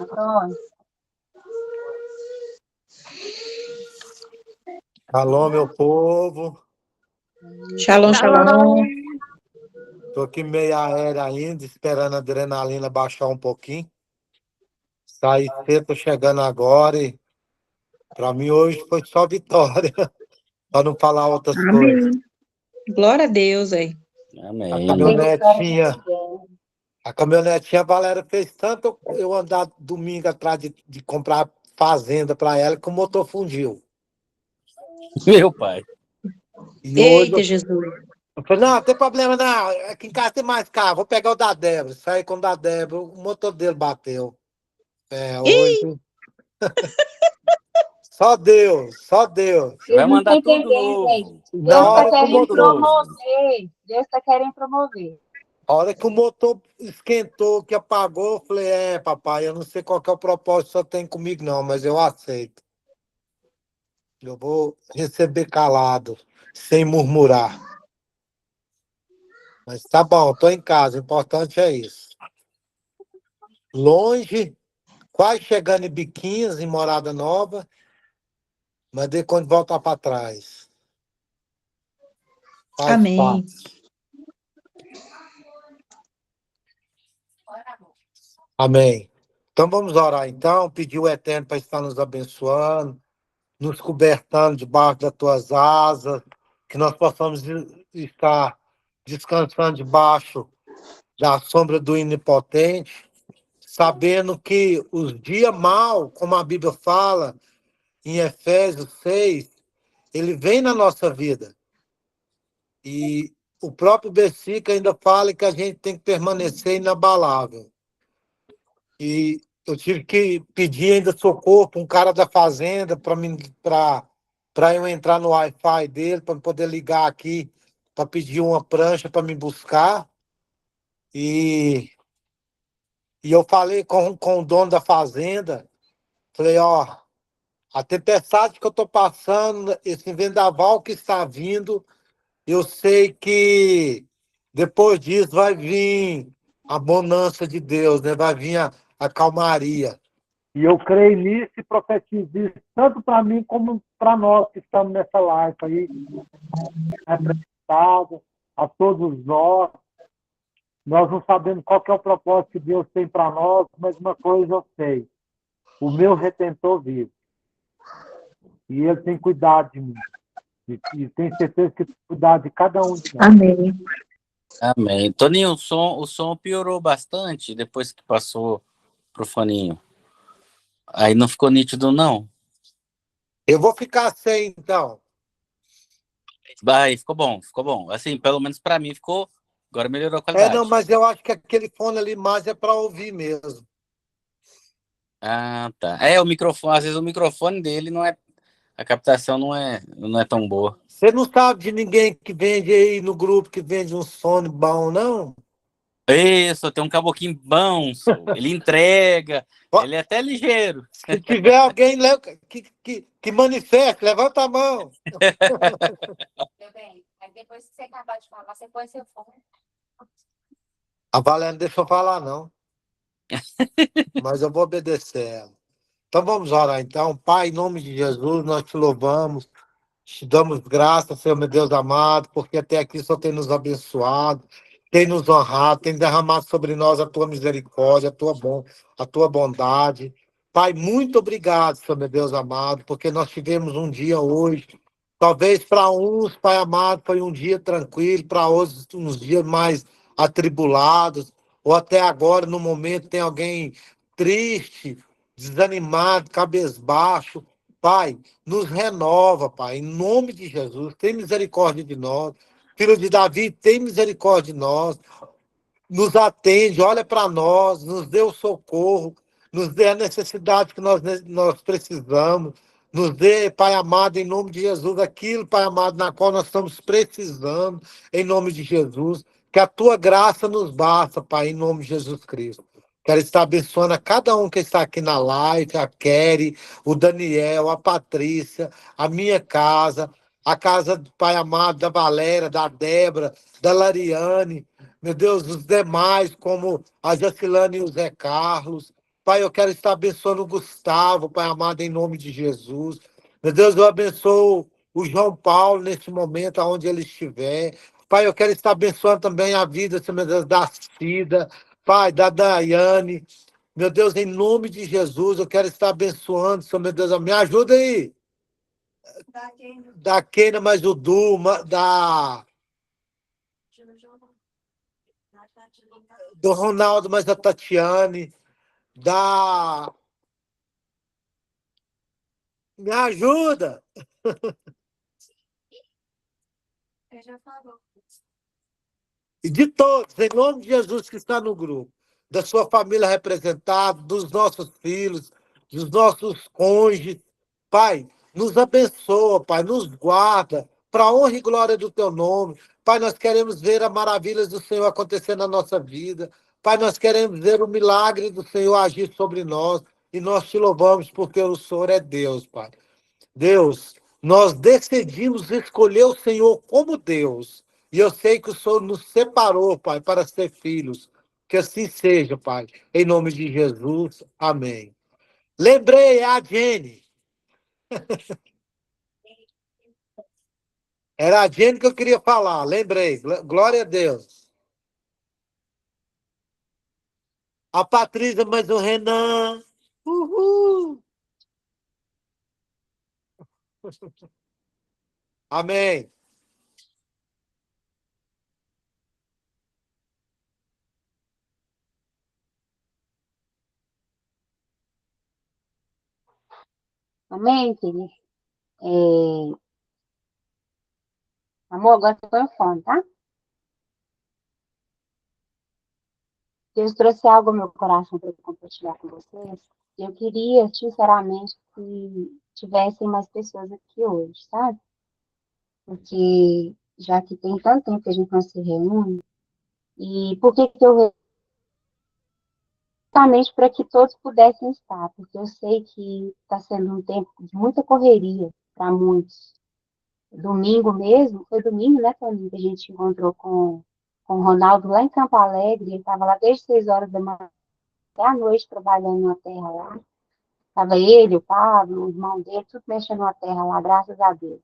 Antônio. Alô, meu povo. Shalom, shalom. Tô aqui meio aéreo ainda, esperando a adrenalina baixar um pouquinho. Saí cedo, tô chegando agora e para mim hoje foi só vitória, para não falar outras coisas. Amém. Glória a Deus, aí. A Amém. caminhonetinha Valéria fez tanto eu andar domingo atrás de comprar fazenda para ela que o motor fundiu. Meu pai. E hoje Eita, Jesus. eu falei, não tem problema não, aqui em casa tem mais carro, vou pegar o da Débora. Saí com o da Débora, o motor dele bateu. Hoje... Só Deus, só Deus. Vai mandar tudo novo. Na hora que o motor... Deus está querendo promover. A hora que o motor esquentou, que apagou, eu falei, papai, eu não sei qual que é o propósito que só tem comigo não, mas eu aceito. Eu vou receber calado, sem murmurar. Mas tá bom, tô em casa, o importante é isso. Longe, quase chegando em Biquinhas, em Morada Nova, mas de quando voltar para trás. Faz Amém. parte. Amém. Então vamos orar então, pedir o Eterno para estar nos abençoando, nos cobertando debaixo das tuas asas, que nós possamos estar descansando debaixo da sombra do Onipotente, sabendo que os dias maus, como a Bíblia fala em Efésios 6, ele vem na nossa vida. E o próprio versículo ainda fala que a gente tem que permanecer inabalável. E eu tive que pedir ainda socorro para um cara da fazenda para eu entrar no Wi-Fi dele, para poder ligar aqui, para pedir uma prancha para me buscar. E eu falei com o dono da fazenda, falei, ó, a tempestade que eu estou passando, esse vendaval que está vindo, eu sei que depois disso vai vir a bonança de Deus, né? Vai vir a calmaria. E eu creio nisso e profetizo isso, tanto para mim como para nós que estamos nessa live aí, representados, a todos nós. Nós não sabemos qual que é o propósito que Deus tem para nós, mas uma coisa eu sei, o meu Redentor vive. E Ele tem cuidado de mim. E tenho certeza que tem cuidado de cada um de nós. Amém. Amém. Toninho, o som piorou bastante depois que passou pro foninho. Aí não ficou nítido, não? Eu vou ficar sem, então. Aí, ficou bom, ficou bom. Assim, pelo menos para mim ficou. Agora melhorou a qualidade. Não, mas eu acho que aquele fone ali mais é para ouvir mesmo. Ah, tá. O microfone, às vezes o microfone dele não é. A captação não é tão boa. Você não sabe de ninguém que vende aí no grupo que vende um fone bom, não? Isso, tem um caboquinho bom, ele entrega, ele é até ligeiro. Se tiver alguém que manifeste, levanta a mão. Meu bem, aí depois que você acabar de falar, você põe seu fone. A Valéria não deixa eu falar, não. Mas eu vou obedecer ela. Então vamos orar, então. Pai, em nome de Jesus, nós te louvamos. Te damos graças, Senhor, meu Deus amado, porque até aqui o Senhor tem nos abençoado, tem nos honrado, tem derramado sobre nós a tua misericórdia, a tua bondade. Pai, muito obrigado, Senhor, meu Deus amado, porque nós tivemos um dia hoje. Talvez para uns, Pai amado, foi um dia tranquilo, para outros, uns dias mais atribulados, ou até agora, no momento, tem alguém triste, desanimado, cabisbaixo. Pai, nos renova, Pai, em nome de Jesus, tem misericórdia de nós. Filho de Davi, tem misericórdia de nós. Nos atende, olha para nós, nos dê o socorro, nos dê a necessidade que nós precisamos. Nos dê, Pai amado, em nome de Jesus, aquilo, Pai amado, na qual nós estamos precisando, em nome de Jesus. Que a tua graça nos basta, Pai, em nome de Jesus Cristo. Quero estar abençoando a cada um que está aqui na live, a Kelly, o Daniel, a Patrícia, a minha casa, a casa do Pai amado, da Valéria, da Débora, da Lariane, meu Deus, os demais, como a Jacilane e o Zé Carlos. Pai, eu quero estar abençoando o Gustavo, Pai amado, em nome de Jesus. Meu Deus, eu abençoo o João Paulo nesse momento, aonde ele estiver. Pai, eu quero estar abençoando também a vida, Senhor, meu Deus, da Cida, Pai, da Daiane. Meu Deus, em nome de Jesus, eu quero estar abençoando, Senhor, meu Deus, me ajuda aí. Da Keina, mais o do Ronaldo, mais a Tatiane, da... Me ajuda! Já falou. E de todos, em nome de Jesus que está no grupo, da sua família representada, dos nossos filhos, dos nossos cônjuges. Pai, nos abençoa, Pai, nos guarda, para a honra e glória do teu nome. Pai, nós queremos ver as maravilhas do Senhor acontecer na nossa vida. Pai, nós queremos ver o milagre do Senhor agir sobre nós. E nós te louvamos porque o Senhor é Deus, Pai. Deus, nós decidimos escolher o Senhor como Deus. E eu sei que o Senhor nos separou, Pai, para ser filhos. Que assim seja, Pai. Em nome de Jesus. Amém. Lembrei, é a Jenny. Era a Jenny que eu queria falar. Lembrei. Glória a Deus. A Patrícia, mas o Renan. Uhul. Amém. Amém, filho? Amor, agora você põe o fone, tá? Deus trouxe algo ao meu coração para compartilhar com vocês. Eu queria, sinceramente, que tivessem mais pessoas aqui hoje, sabe? Porque já que tem tanto tempo que a gente não se reúne, e por que que eu justamente para que todos pudessem estar, porque eu sei que está sendo um tempo de muita correria para muitos. Domingo mesmo, foi domingo, né, Toninho, que a gente encontrou com o Ronaldo lá em Campo Alegre, ele estava lá desde 6 horas da manhã até a noite trabalhando na terra lá. Estava ele, o Pablo, o irmão dele, tudo mexendo na terra lá, graças a Deus.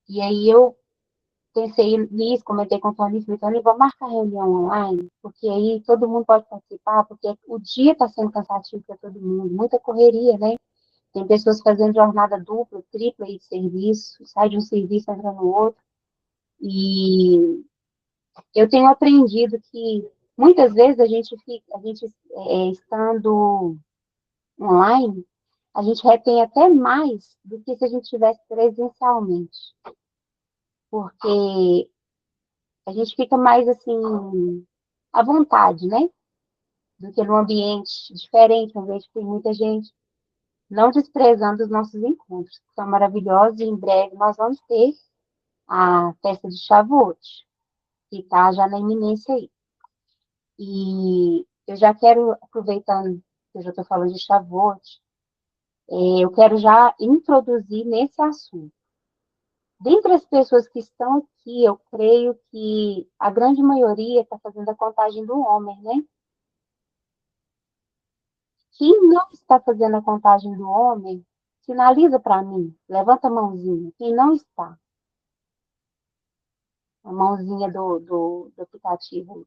E aí eu pensei nisso, comentei com o Toninho, falei, Toninho, vamos marcar reunião online, porque aí todo mundo pode participar, porque o dia está sendo cansativo para todo mundo, muita correria, né? Tem pessoas fazendo jornada dupla, tripla aí de serviço, sai de um serviço, entra no outro. E eu tenho aprendido que muitas vezes estando online, a gente retém até mais do que se a gente estivesse presencialmente. Porque a gente fica mais assim, à vontade, né? Do que num ambiente diferente, um ambiente que tem muita gente. Não desprezando os nossos encontros, que são maravilhosos, e em breve nós vamos ter a festa de Shavuot, que está já na iminência aí. E eu já quero, aproveitando que eu já estou falando de Shavuot, eu quero já introduzir nesse assunto. Dentre as pessoas que estão aqui, eu creio que a grande maioria está fazendo a contagem do homem, né? Quem não está fazendo a contagem do homem, sinaliza para mim, levanta a mãozinha. Quem não está? A mãozinha do aplicativo.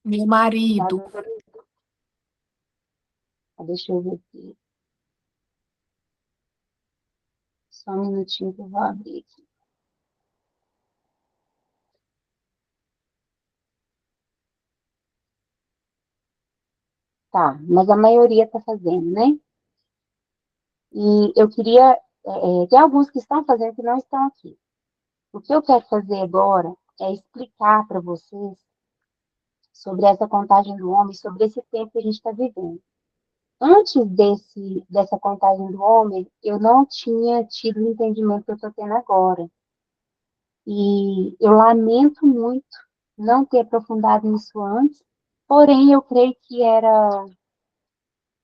Meu marido. Deixa eu ver aqui. Só um minutinho que eu vou abrir aqui. Tá, mas a maioria está fazendo, né? E eu queria. Tem alguns que estão fazendo que não estão aqui. O que eu quero fazer agora é explicar para vocês sobre essa contagem do homem, sobre esse tempo que a gente está vivendo. Antes dessa contagem do homem, eu não tinha tido o entendimento que eu estou tendo agora. E eu lamento muito não ter aprofundado nisso antes, porém eu creio que era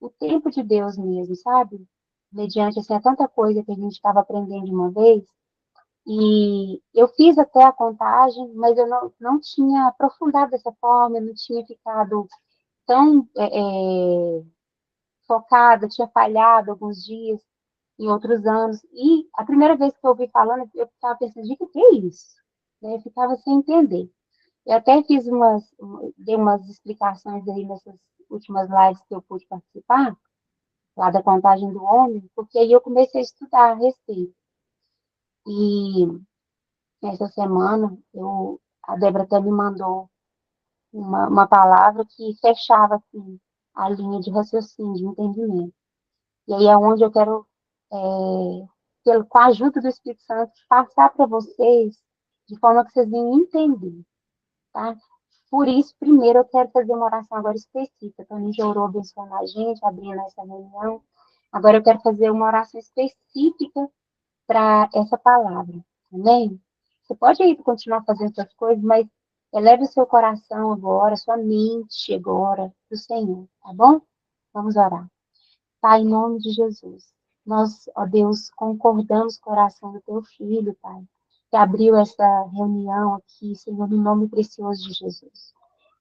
o tempo de Deus mesmo, sabe? Mediante assim, tanta coisa que a gente estava aprendendo de uma vez, E eu fiz até a contagem, mas eu não tinha aprofundado dessa forma, eu não tinha ficado tão focada, tinha falhado alguns dias em outros anos. E a primeira vez que eu ouvi falando, eu estava pensando, gente, o que é isso? Né? Eu ficava sem entender. Eu até dei umas explicações aí nessas últimas lives que eu pude participar, lá da contagem do homem, porque aí eu comecei a estudar a respeito. E essa semana, a Débora até me mandou uma palavra que fechava assim, a linha de raciocínio, de entendimento. E aí é onde eu quero, com a ajuda do Espírito Santo, passar para vocês de forma que vocês venham entender, tá? Por isso, primeiro, eu quero fazer uma oração agora específica. Então, a gente já orou abençoando a gente, abrindo essa reunião. Agora eu quero fazer uma oração específica para essa palavra. Amém? Você pode aí continuar fazendo suas coisas, mas eleve o seu coração agora, sua mente agora, para o Senhor, tá bom? Vamos orar. Pai, em nome de Jesus, nós, ó Deus, concordamos com o coração do teu filho, Pai, que abriu essa reunião aqui, Senhor, no nome precioso de Jesus.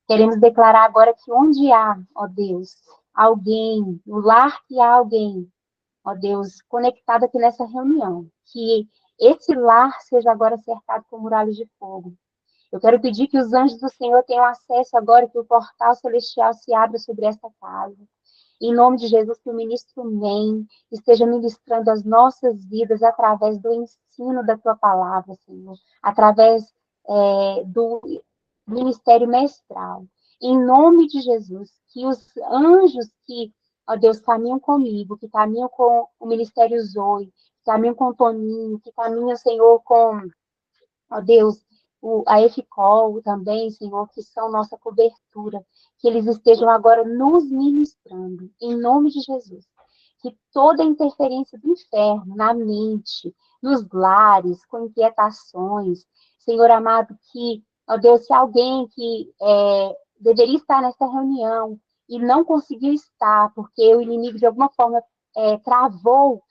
Queremos declarar agora que onde há, ó Deus, alguém, no lar que há alguém, ó Deus, conectado aqui nessa reunião, que esse lar seja agora cercado por muralhas de fogo. Eu quero pedir que os anjos do Senhor tenham acesso agora, que o portal celestial se abra sobre essa casa. Em nome de Jesus, que o ministro Nem esteja ministrando as nossas vidas através do ensino da tua palavra, Senhor, através do ministério mestral. Em nome de Jesus, que os anjos que, ó Deus, caminham comigo, que caminham com o ministério Zoe, que caminham com o Toninho, que caminham, Senhor, com, ó Deus, a EFICOL também, Senhor, que são nossa cobertura, que eles estejam agora nos ministrando, em nome de Jesus. Que toda interferência do inferno na mente, nos lares, com inquietações, Senhor amado, que, ó Deus, se alguém que deveria estar nessa reunião e não conseguiu estar, porque o inimigo de alguma forma travou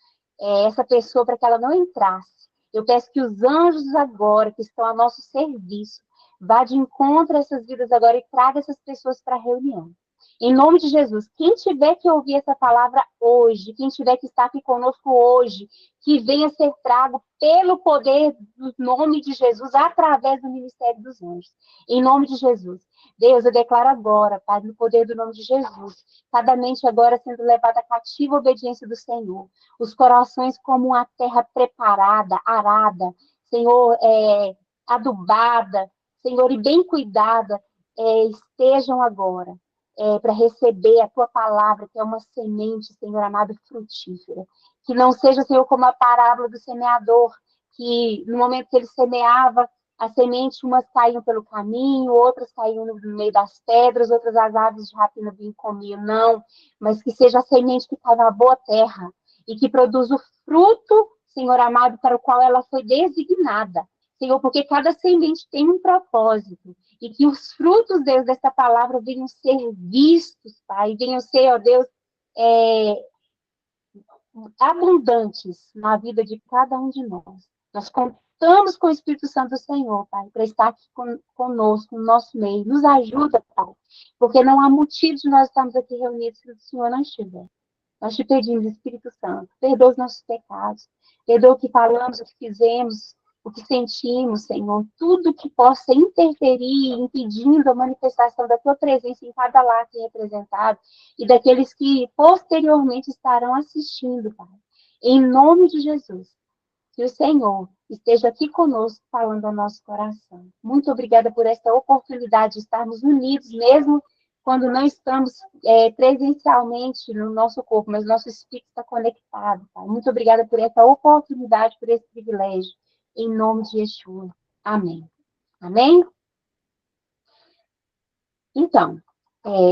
essa pessoa para que ela não entrasse, eu peço que os anjos agora, que estão a nosso serviço, vá de encontro a essas vidas agora e traga essas pessoas para a reunião. Em nome de Jesus, quem tiver que ouvir essa palavra hoje, quem tiver que estar aqui conosco hoje, que venha ser trago pelo poder do nome de Jesus, através do ministério dos anjos. Em nome de Jesus. Deus, eu declaro agora, Pai, no poder do nome de Jesus, cada mente agora sendo levada cativa à obediência do Senhor. Os corações como uma terra preparada, arada, Senhor, adubada, Senhor, e bem cuidada, estejam agora para receber a tua palavra, que é uma semente, Senhor amado, frutífera. Que não seja, Senhor, como a parábola do semeador, que no momento que ele semeava, a semente, umas caíam pelo caminho, outras caíam no meio das pedras, outras as aves de rapina vinham e comiam. Não, mas que seja a semente que cai na boa terra e que produz o fruto, Senhor amado, para o qual ela foi designada. Senhor, porque cada semente tem um propósito. E que os frutos, Deus, dessa palavra venham ser vistos, Pai, venham ser, ó Deus, abundantes na vida de cada um de nós. Nós contamos com o Espírito Santo do Senhor, Pai, para estar aqui conosco, no nosso meio. Nos ajuda, Pai, porque não há motivo de nós estarmos aqui reunidos se o Senhor não estiver. Nós te pedimos, Espírito Santo, perdoa os nossos pecados, perdoa o que falamos, o que fizemos, o que sentimos, Senhor, tudo que possa interferir, impedindo a manifestação da tua presença em cada lar aqui representado e daqueles que posteriormente estarão assistindo, Pai. Em nome de Jesus, que o Senhor esteja aqui conosco, falando ao nosso coração. Muito obrigada por esta oportunidade de estarmos unidos, mesmo quando não estamos presencialmente no nosso corpo, mas nosso espírito está conectado. Pai. Muito obrigada por essa oportunidade, por esse privilégio. Em nome de Yeshua. Amém. Amém? Então,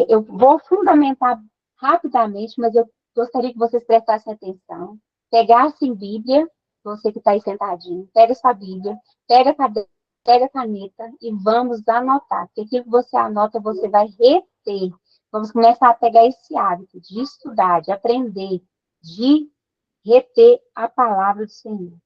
eu vou fundamentar rapidamente, mas eu gostaria que vocês prestassem atenção. Pegassem Bíblia, você que está aí sentadinho, pega sua Bíblia, pega a caneta e vamos anotar. Porque aquilo que você anota, você vai reter. Vamos começar a pegar esse hábito de estudar, de aprender, de reter a palavra do Senhor.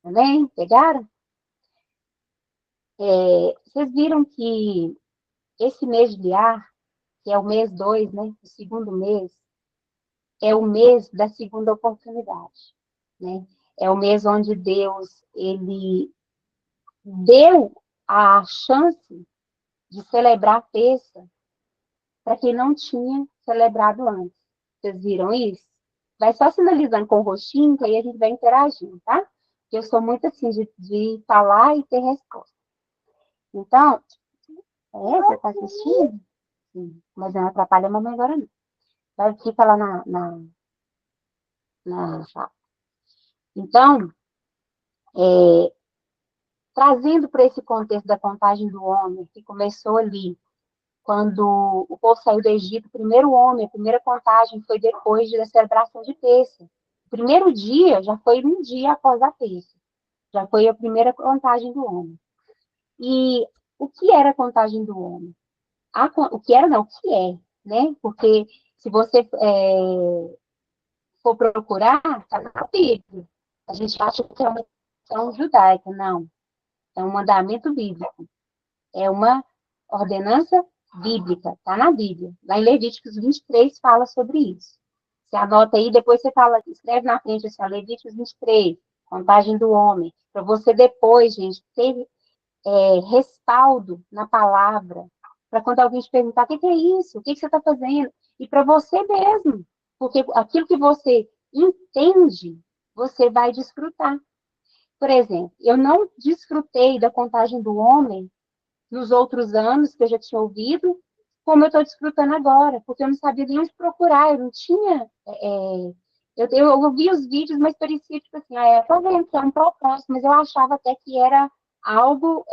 Também? Pegaram? Vocês viram que esse mês de Liar, que é o mês 2, né? O segundo mês, é o mês da segunda oportunidade, né? É o mês onde Deus, ele deu a chance de celebrar a Pêssega para quem não tinha celebrado antes. Vocês viram isso? Vai só sinalizando com o roxinho, que aí a gente vai interagindo, tá? Eu sou muito assim de falar e ter resposta. Então, você está assistindo? Sim, mas não atrapalha a mamãe agora não. Vai, fica lá na sala. Então, trazendo para esse contexto da contagem do homem, que começou ali, quando o povo saiu do Egito, o primeiro homem, a primeira contagem foi depois da celebração de Pêssega. O primeiro dia já foi um dia após a Pêssega. Já foi a primeira contagem do homem. E o que era a contagem do homem? O que era, não, o que é, né? Porque se você for procurar, está na Bíblia. A gente acha que é uma questão judaica. Não. É um mandamento bíblico. É uma ordenança bíblica. Está na Bíblia. Lá em Levíticos 23 fala sobre isso. Você anota aí, depois você fala, escreve na frente assim, Levíticos 23, contagem do homem. Para você depois, gente, ter respaldo na palavra. Para quando alguém te perguntar, o que é isso? O que você está fazendo? E para você mesmo. Porque aquilo que você entende, você vai desfrutar. Por exemplo, eu não desfrutei da contagem do homem nos outros anos que eu já tinha ouvido, como eu estou desfrutando agora, porque eu não sabia nem onde procurar, eu não tinha. Eu ouvi os vídeos, mas parecia tipo assim, estou vendo que é um propósito, mas eu achava até que era algo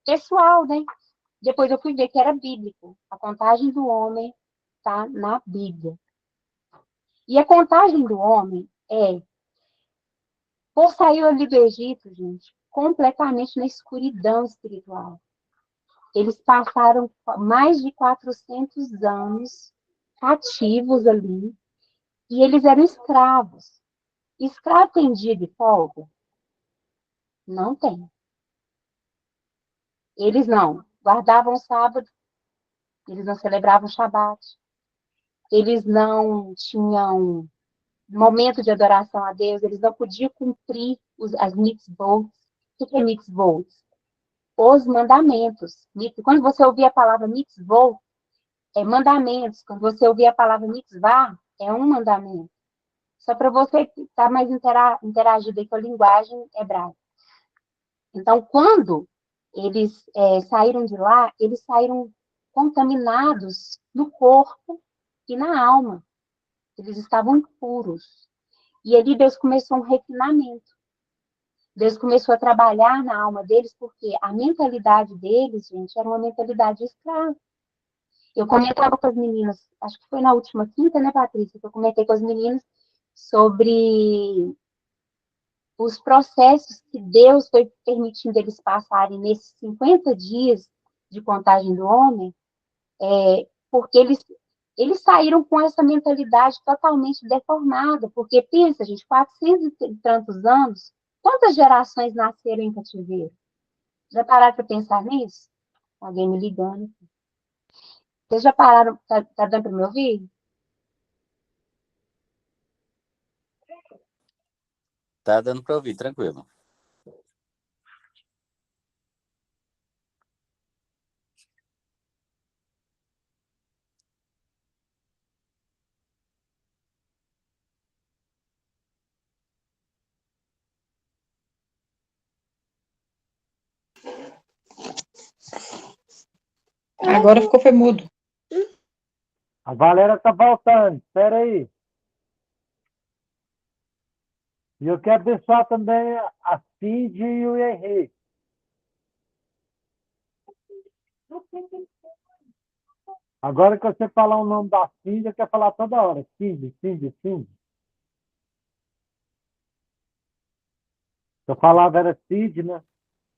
pessoal, né? Depois eu fui ver que era bíblico. A contagem do homem está na Bíblia. E a contagem do homem por sair ali do Egito, gente, completamente na escuridão espiritual. Eles passaram mais de 400 anos cativos ali, e eles eram escravos. Escravo tem dia de folga? Não tem. Eles não guardavam o sábado, eles não celebravam o Shabat, eles não tinham momento de adoração a Deus, eles não podiam cumprir as mitzvot. O que é mitzvot? Os mandamentos. Quando você ouvir a palavra mitzvot, é mandamentos. Quando você ouvir a palavra mitzvah, é um mandamento. Só para você estar mais interagido aí com a linguagem hebraica. Então, quando eles saíram de lá, eles saíram contaminados no corpo e na alma. Eles estavam impuros. E ali Deus começou um refinamento. Deus começou a trabalhar na alma deles, porque a mentalidade deles, gente, era uma mentalidade escrava. Eu comentava com as meninas, acho que foi na última quinta, né, Patrícia, que eu comentei com as meninas sobre os processos que Deus foi permitindo eles passarem nesses 50 dias de contagem do homem, porque eles saíram com essa mentalidade totalmente deformada, porque pensa, gente, 400 e tantos anos, quantas gerações nasceram em cativeiro? Já pararam para pensar nisso? Alguém me ligando. Vocês já pararam, tá dando para me ouvir? Tá dando para ouvir, tranquilo. Agora ficou foi mudo. A Valéria está voltando, espera aí. E eu quero deixar também a Cindy e o Henrique. Agora que você falar o nome da Cindy, eu quero falar toda hora. Cindy, Cindy, Cindy. Eu falava era Cindy, né?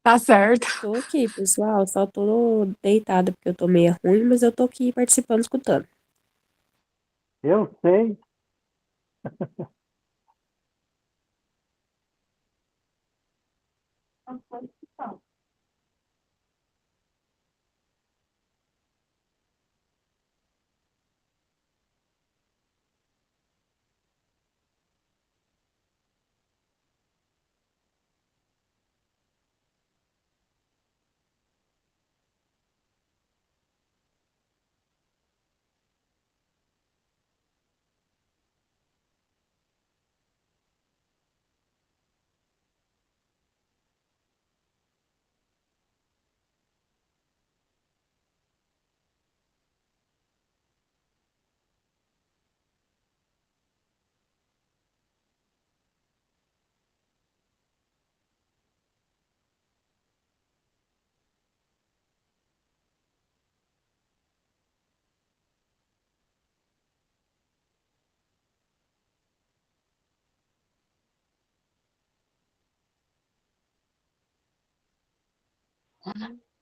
Tá certo. Tô aqui, pessoal. Só tô deitada porque eu tô meio ruim, mas eu tô aqui participando, escutando. Eu sei.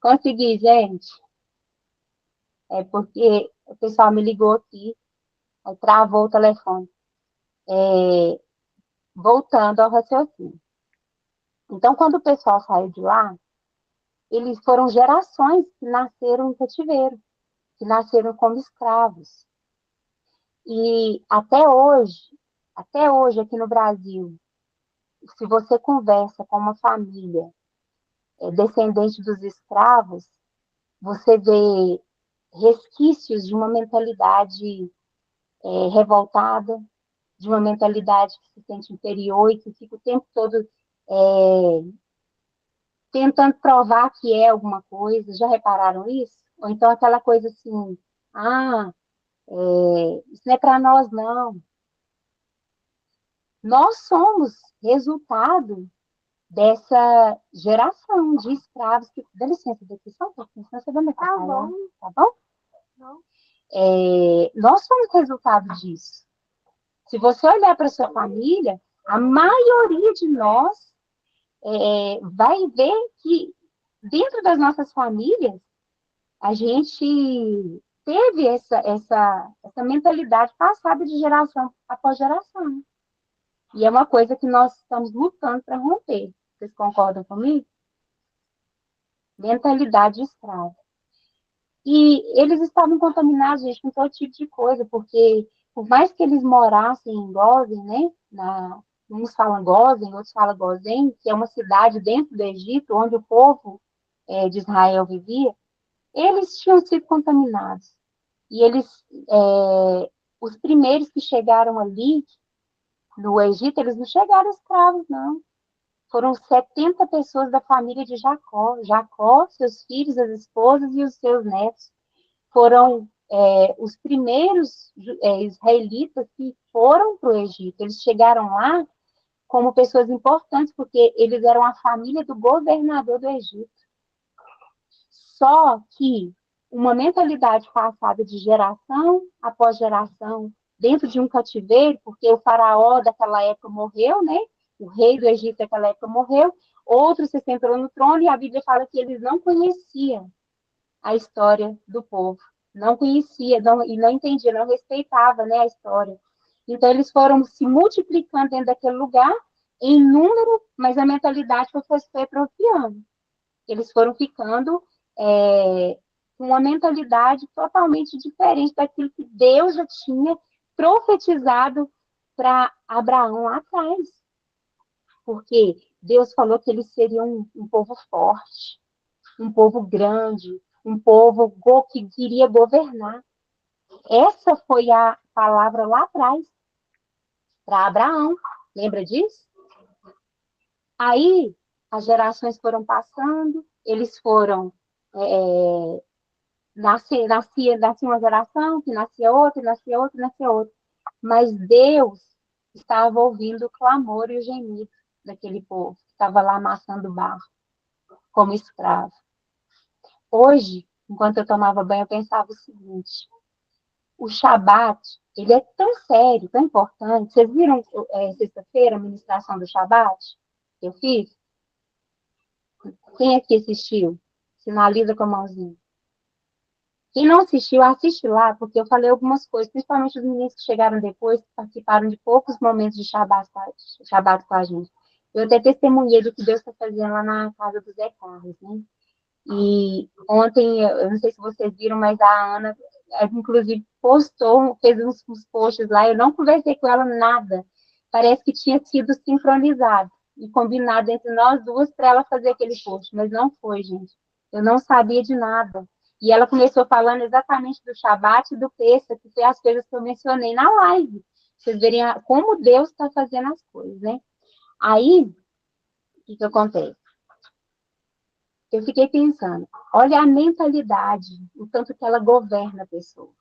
Consegui, gente. É porque o pessoal me ligou aqui, aí travou o telefone. É, voltando ao raciocínio. Então, quando o pessoal saiu de lá, eles foram gerações que nasceram em cativeiro, que nasceram como escravos. E até hoje aqui no Brasil, se você conversa com uma família descendente dos escravos, você vê resquícios de uma mentalidade revoltada, de uma mentalidade que se sente inferior e que fica o tempo todo tentando provar que é alguma coisa. Já repararam isso? Ou então aquela coisa assim, isso não é para nós, não. Nós somos resultado dessa geração de escravos que... Dá licença, daqui só um pouquinho, senão você vai me atrapalhar, tá bom? Não. Nós somos resultado disso. Se você olhar para sua família, a maioria de nós vai ver que dentro das nossas famílias, a gente teve essa mentalidade passada de geração após geração. E é uma coisa que nós estamos lutando para romper. Vocês concordam comigo? Mentalidade escrava. E eles estavam contaminados, gente, com todo tipo de coisa, porque por mais que eles morassem em Gozen, né, uns falam Gozen, outros falam Gozen, que é uma cidade dentro do Egito, onde o povo de Israel vivia, eles tinham sido contaminados. E eles, os primeiros que chegaram ali, no Egito, eles não chegaram escravos, não. Foram 70 pessoas da família de Jacó. Jacó, seus filhos, as esposas e os seus netos. Foram os primeiros israelitas que foram para o Egito. Eles chegaram lá como pessoas importantes, porque eles eram a família do governador do Egito. Só que uma mentalidade passada de geração após geração, dentro de um cativeiro, porque o faraó daquela época morreu, né? O rei do Egito daquela época morreu, outro se sentou no trono, e a Bíblia fala que eles não conheciam a história do povo. Não conhecia, e não entendia, não respeitava, né, a história. Então, eles foram se multiplicando dentro daquele lugar, em número, mas a mentalidade foi atrofiando. Eles foram ficando com uma mentalidade totalmente diferente daquilo que Deus já tinha profetizado para Abraão lá atrás. Porque Deus falou que eles seriam um povo forte, um povo grande, um povo que queria governar. Essa foi a palavra lá atrás, para Abraão. Lembra disso? Aí, as gerações foram passando, eles foram... nascia uma geração, que nascia outra, nascia outra, nascia outra. Mas Deus estava ouvindo o clamor e o gemido daquele povo, que estava lá amassando barro, como escravo. Hoje, enquanto eu tomava banho, eu pensava o seguinte: o Shabat, ele é tão sério, tão importante. Vocês viram sexta-feira a ministração do Shabat? Eu fiz? Quem aqui assistiu? Sinaliza com a mãozinha. Quem não assistiu, assiste lá, porque eu falei algumas coisas, principalmente os meninos que chegaram depois, que participaram de poucos momentos de Shabat com a gente. Eu até testemunhei do que Deus está fazendo lá na casa do Zé Carlos, né? E ontem, eu não sei se vocês viram, mas a Ana, inclusive, postou, fez uns posts lá. Eu não conversei com ela nada. Parece que tinha sido sincronizado e combinado entre nós duas para ela fazer aquele post, mas não foi, gente. Eu não sabia de nada. E ela começou falando exatamente do Shabat e do Pêssego, que foi as coisas que eu mencionei na live. Vocês verem como Deus está fazendo as coisas, né? Aí, o que acontece? Eu fiquei pensando, olha a mentalidade, o tanto que ela governa a pessoa.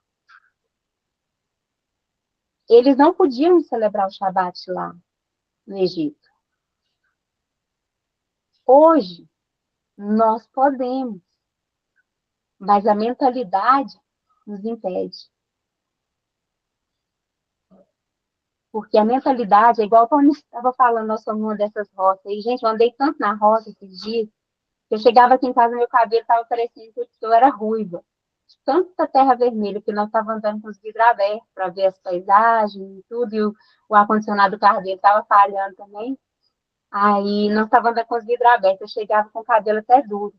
Eles não podiam celebrar o Shabat lá no Egito. Hoje, nós podemos, mas a mentalidade nos impede. Porque a mentalidade é igual como eu estava falando, nós somos uma dessas roças. E, gente, eu andei tanto na roça esses dias, que eu chegava aqui em casa, meu cabelo estava parecendo que eu era ruiva. De tanta terra vermelha, que nós estávamos andando com os vidros abertos para ver as paisagens e tudo, e o ar-condicionado do carro dele estava falhando também. Aí nós estávamos andando com os vidros abertos, eu chegava com o cabelo até duro.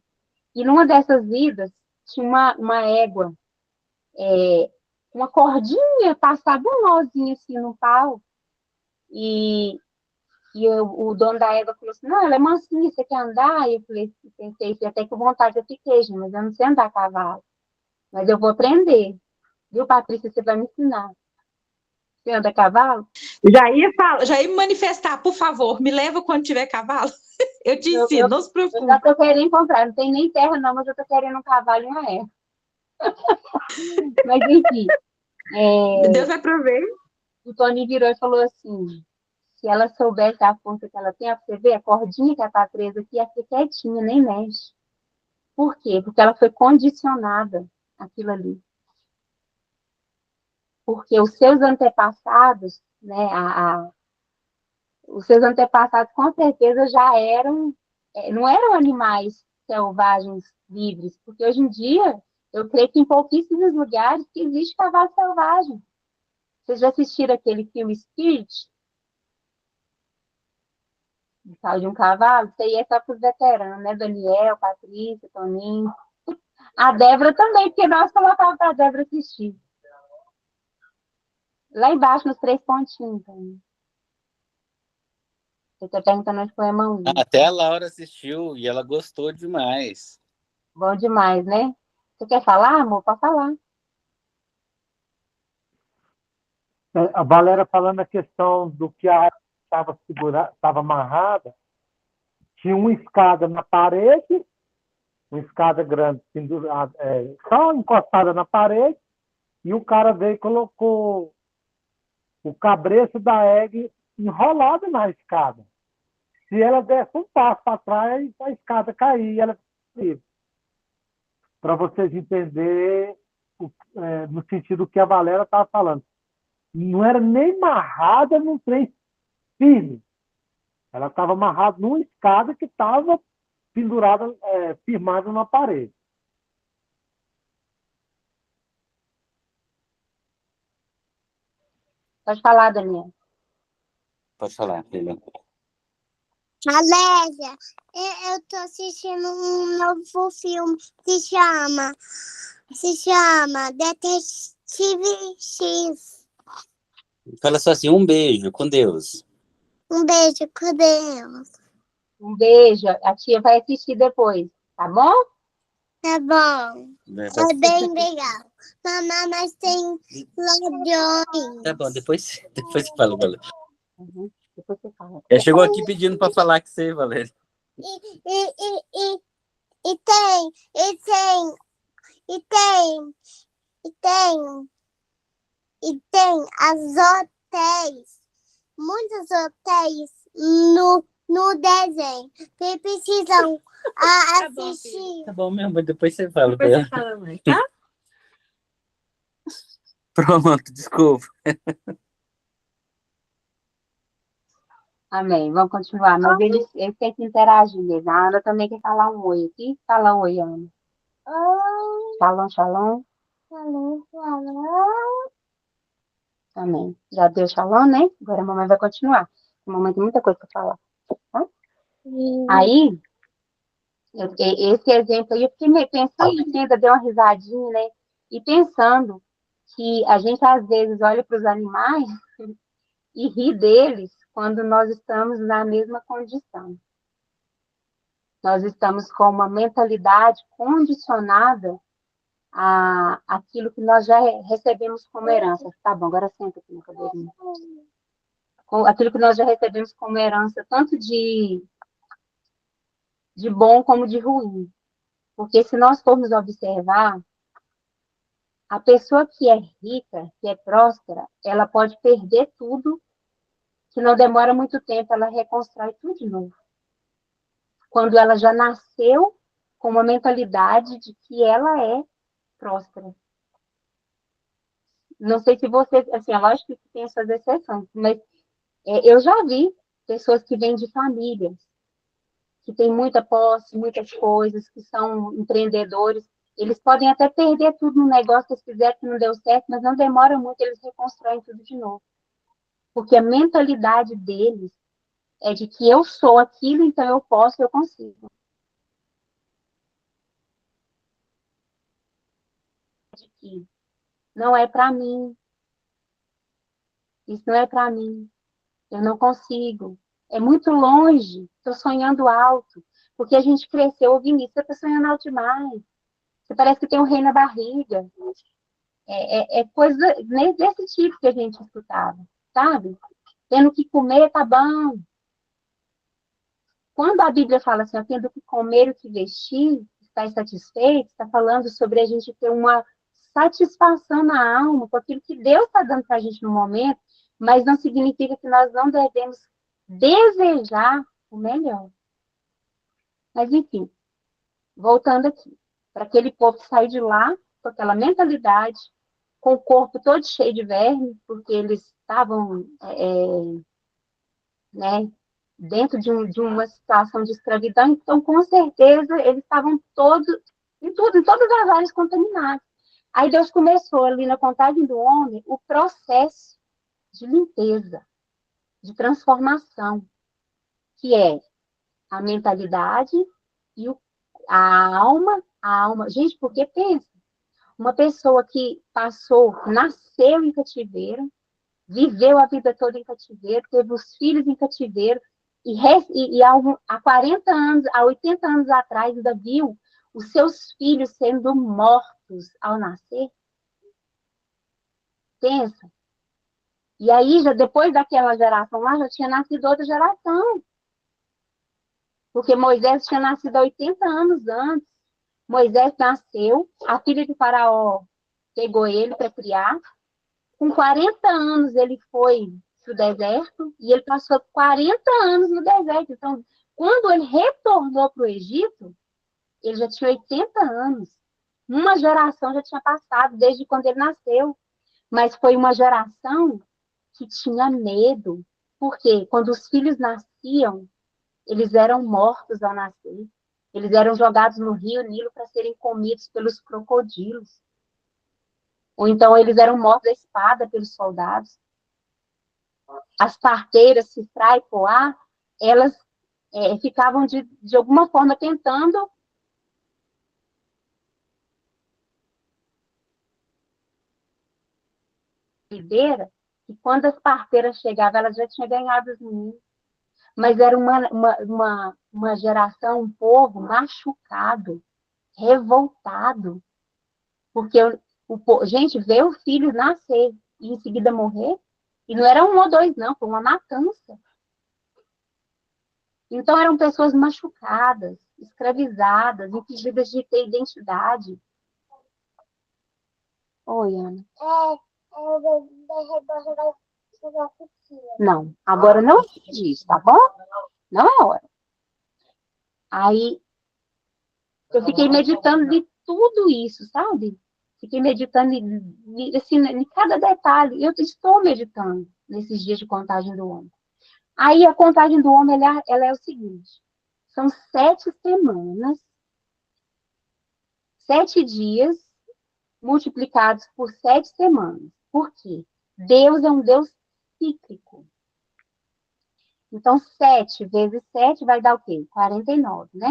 E numa dessas idas, tinha uma égua, uma cordinha, passava um nozinho assim no pau, e o dono da égua falou assim, não, ela é mansinha, você quer andar? E eu falei, pensei, até que vontade eu fiquei, gente, mas eu não sei andar a cavalo. Mas eu vou aprender. Viu, Patrícia, você vai me ensinar. Você anda a cavalo? Já ia me manifestar, por favor, me leva quando tiver cavalo. Eu te ensino, não se Eu preocupe. já tô querendo comprar, não tem nem terra não, mas eu tô querendo um cavalo e uma égua. Mas enfim, Deus vai prover. o Tony virou e falou assim, se ela soubesse a força que ela tem, ó, pra você ver, a cordinha que ela tá presa aqui, ela fica quietinha, nem mexe. Por quê? Porque ela foi condicionada àquilo ali. Porque os seus antepassados, né, os seus antepassados com certeza já eram, não eram animais selvagens livres, porque hoje em dia eu creio que em pouquíssimos lugares que existe cavalo selvagem. Vocês já assistiram aquele filme Spirit? O tal de um cavalo? Isso aí é só para os veteranos, né? Daniel, Patrícia, Toninho. A Débora também, porque nós colocávamos para a Débora assistir. Lá embaixo, nos 3 pontinhos. Então. Você está perguntando onde foi a mãozinha. Até a Laura assistiu e ela gostou demais. Bom demais, né? Você quer falar, amor? Pode falar. A Valéria falando a questão do que a água estava segurada, estava amarrada, tinha uma escada na parede, uma escada grande pendurada, só encostada na parede, e o cara veio e colocou o cabresto da égua enrolado na escada. Se ela desse um passo para trás, a escada caía e ela livre. Para vocês entenderem no sentido que a Valéria estava falando. Não era nem amarrada num trem firme. Ela estava amarrada numa escada que estava pendurada, firmada na parede. Pode falar, Daniel. Pode falar, filha. Alésia, eu tô assistindo um novo filme que se chama Detetive X. Fala só assim, um beijo, com Deus. Um beijo, com Deus. Um beijo. A tia vai assistir depois, tá bom? Tá bom. É bem legal. Mamãe, mas tem ladrões. Tá bom, depois você fala, Valéria. Uhum. Depois você fala. Ela chegou aqui pedindo para falar com você, Valéria. E tem, e tem, e tem, e tem, e tem as hotéis, muitos hotéis no desenho que precisam assistir. Tá bom mesmo, mas depois você fala. Depois você fala, mãe, tá? Pronto, desculpa. Amém. Vamos continuar. Mas eles têm que interagir mesmo. A Ana também quer falar um oi aqui. Fala oi, Ana. Oi, Shalom, shalom. falou, falou. Amém. Já deu shalom, né? Agora a mamãe vai continuar. A mamãe tem muita coisa para falar. Tá? Aí, esse exemplo aí, eu fiquei meio pensando, assim, ainda dei uma risadinha, né? E pensando que a gente, às vezes, olha para os animais e ri deles quando nós estamos na mesma condição. Nós estamos com uma mentalidade condicionada a aquilo que nós já recebemos como herança. Tá bom, agora senta aqui na cadeirinha. Aquilo que nós já recebemos como herança, tanto de bom como de ruim. Porque se nós formos observar, a pessoa que é rica, que é próspera, ela pode perder tudo, que não demora muito tempo, ela reconstrói tudo de novo. Quando ela já nasceu com uma mentalidade de que ela é próspera. Não sei se você, assim, é lógico que tem as suas exceções, mas eu já vi pessoas que vêm de famílias, que têm muita posse, muitas coisas, que são empreendedores, eles podem até perder tudo no negócio que eles fizeram que não deu certo, mas não demora muito, eles reconstroem tudo de novo. Porque a mentalidade deles é de que eu sou aquilo, então eu posso, eu consigo. De que não é para mim, isso não é para mim, eu não consigo, é muito longe, estou sonhando alto, porque a gente cresceu ouvindo isso, você está sonhando alto demais, você parece que tem um rei na barriga, é coisa desse tipo que a gente escutava, sabe? Tendo que comer, tá bom. Quando a Bíblia fala assim, tendo que comer o que vestir, estar satisfeito, está falando sobre a gente ter uma satisfação na alma com aquilo que Deus está dando para a gente no momento, mas não significa que nós não devemos desejar o melhor. Mas, enfim, voltando aqui, para aquele povo sair de lá com aquela mentalidade, com o corpo todo cheio de verme, porque eles estavam né, dentro de uma situação de escravidão, então, com certeza, eles estavam todos, em todas as áreas contaminados. Aí Deus começou ali na contagem do homem o processo de limpeza, de transformação, que é a mentalidade e a alma. Gente, porque pensa, uma pessoa que nasceu em cativeiro, viveu a vida toda em cativeiro, teve os filhos em cativeiro, e há 40 anos, há 80 anos atrás, ainda viu os seus filhos sendo mortos ao nascer. Pensa. E aí, já depois daquela geração lá, já tinha nascido outra geração. Porque Moisés tinha nascido há 80 anos antes. Moisés nasceu, a filha de Faraó pegou ele para criar. Com 40 anos ele foi para o deserto e ele passou 40 anos no deserto. Então, quando ele retornou para o Egito, ele já tinha 80 anos. Uma geração já tinha passado desde quando ele nasceu. Mas foi uma geração que tinha medo. Porque quando os filhos nasciam, eles eram mortos ao nascer. Eles eram jogados no rio Nilo para serem comidos pelos crocodilos. Ou então eles eram mortos à espada pelos soldados. As parteiras, Sifra e Poá, elas ficavam de alguma forma tentando videira, e quando as parteiras chegavam, elas já tinham ganhado os meninos. Mas era uma geração, um povo machucado, revoltado, porque gente, ver o filho nascer e em seguida morrer, e não era um ou dois, não, foi uma matança. Então eram pessoas machucadas, escravizadas, impedidas de ter identidade. Oi, Ana. Não, agora não é disso, tá bom? Não é hora. Aí eu fiquei meditando de tudo isso, sabe? Fiquei meditando assim, em cada detalhe. Eu estou meditando nesses dias de contagem do homem. Aí a contagem do homem ela é o seguinte: são 7 semanas, 7 dias multiplicados por 7 semanas. Por quê? Deus é um Deus cíclico. Então, 7 vezes 7 vai dar o quê? 49, né?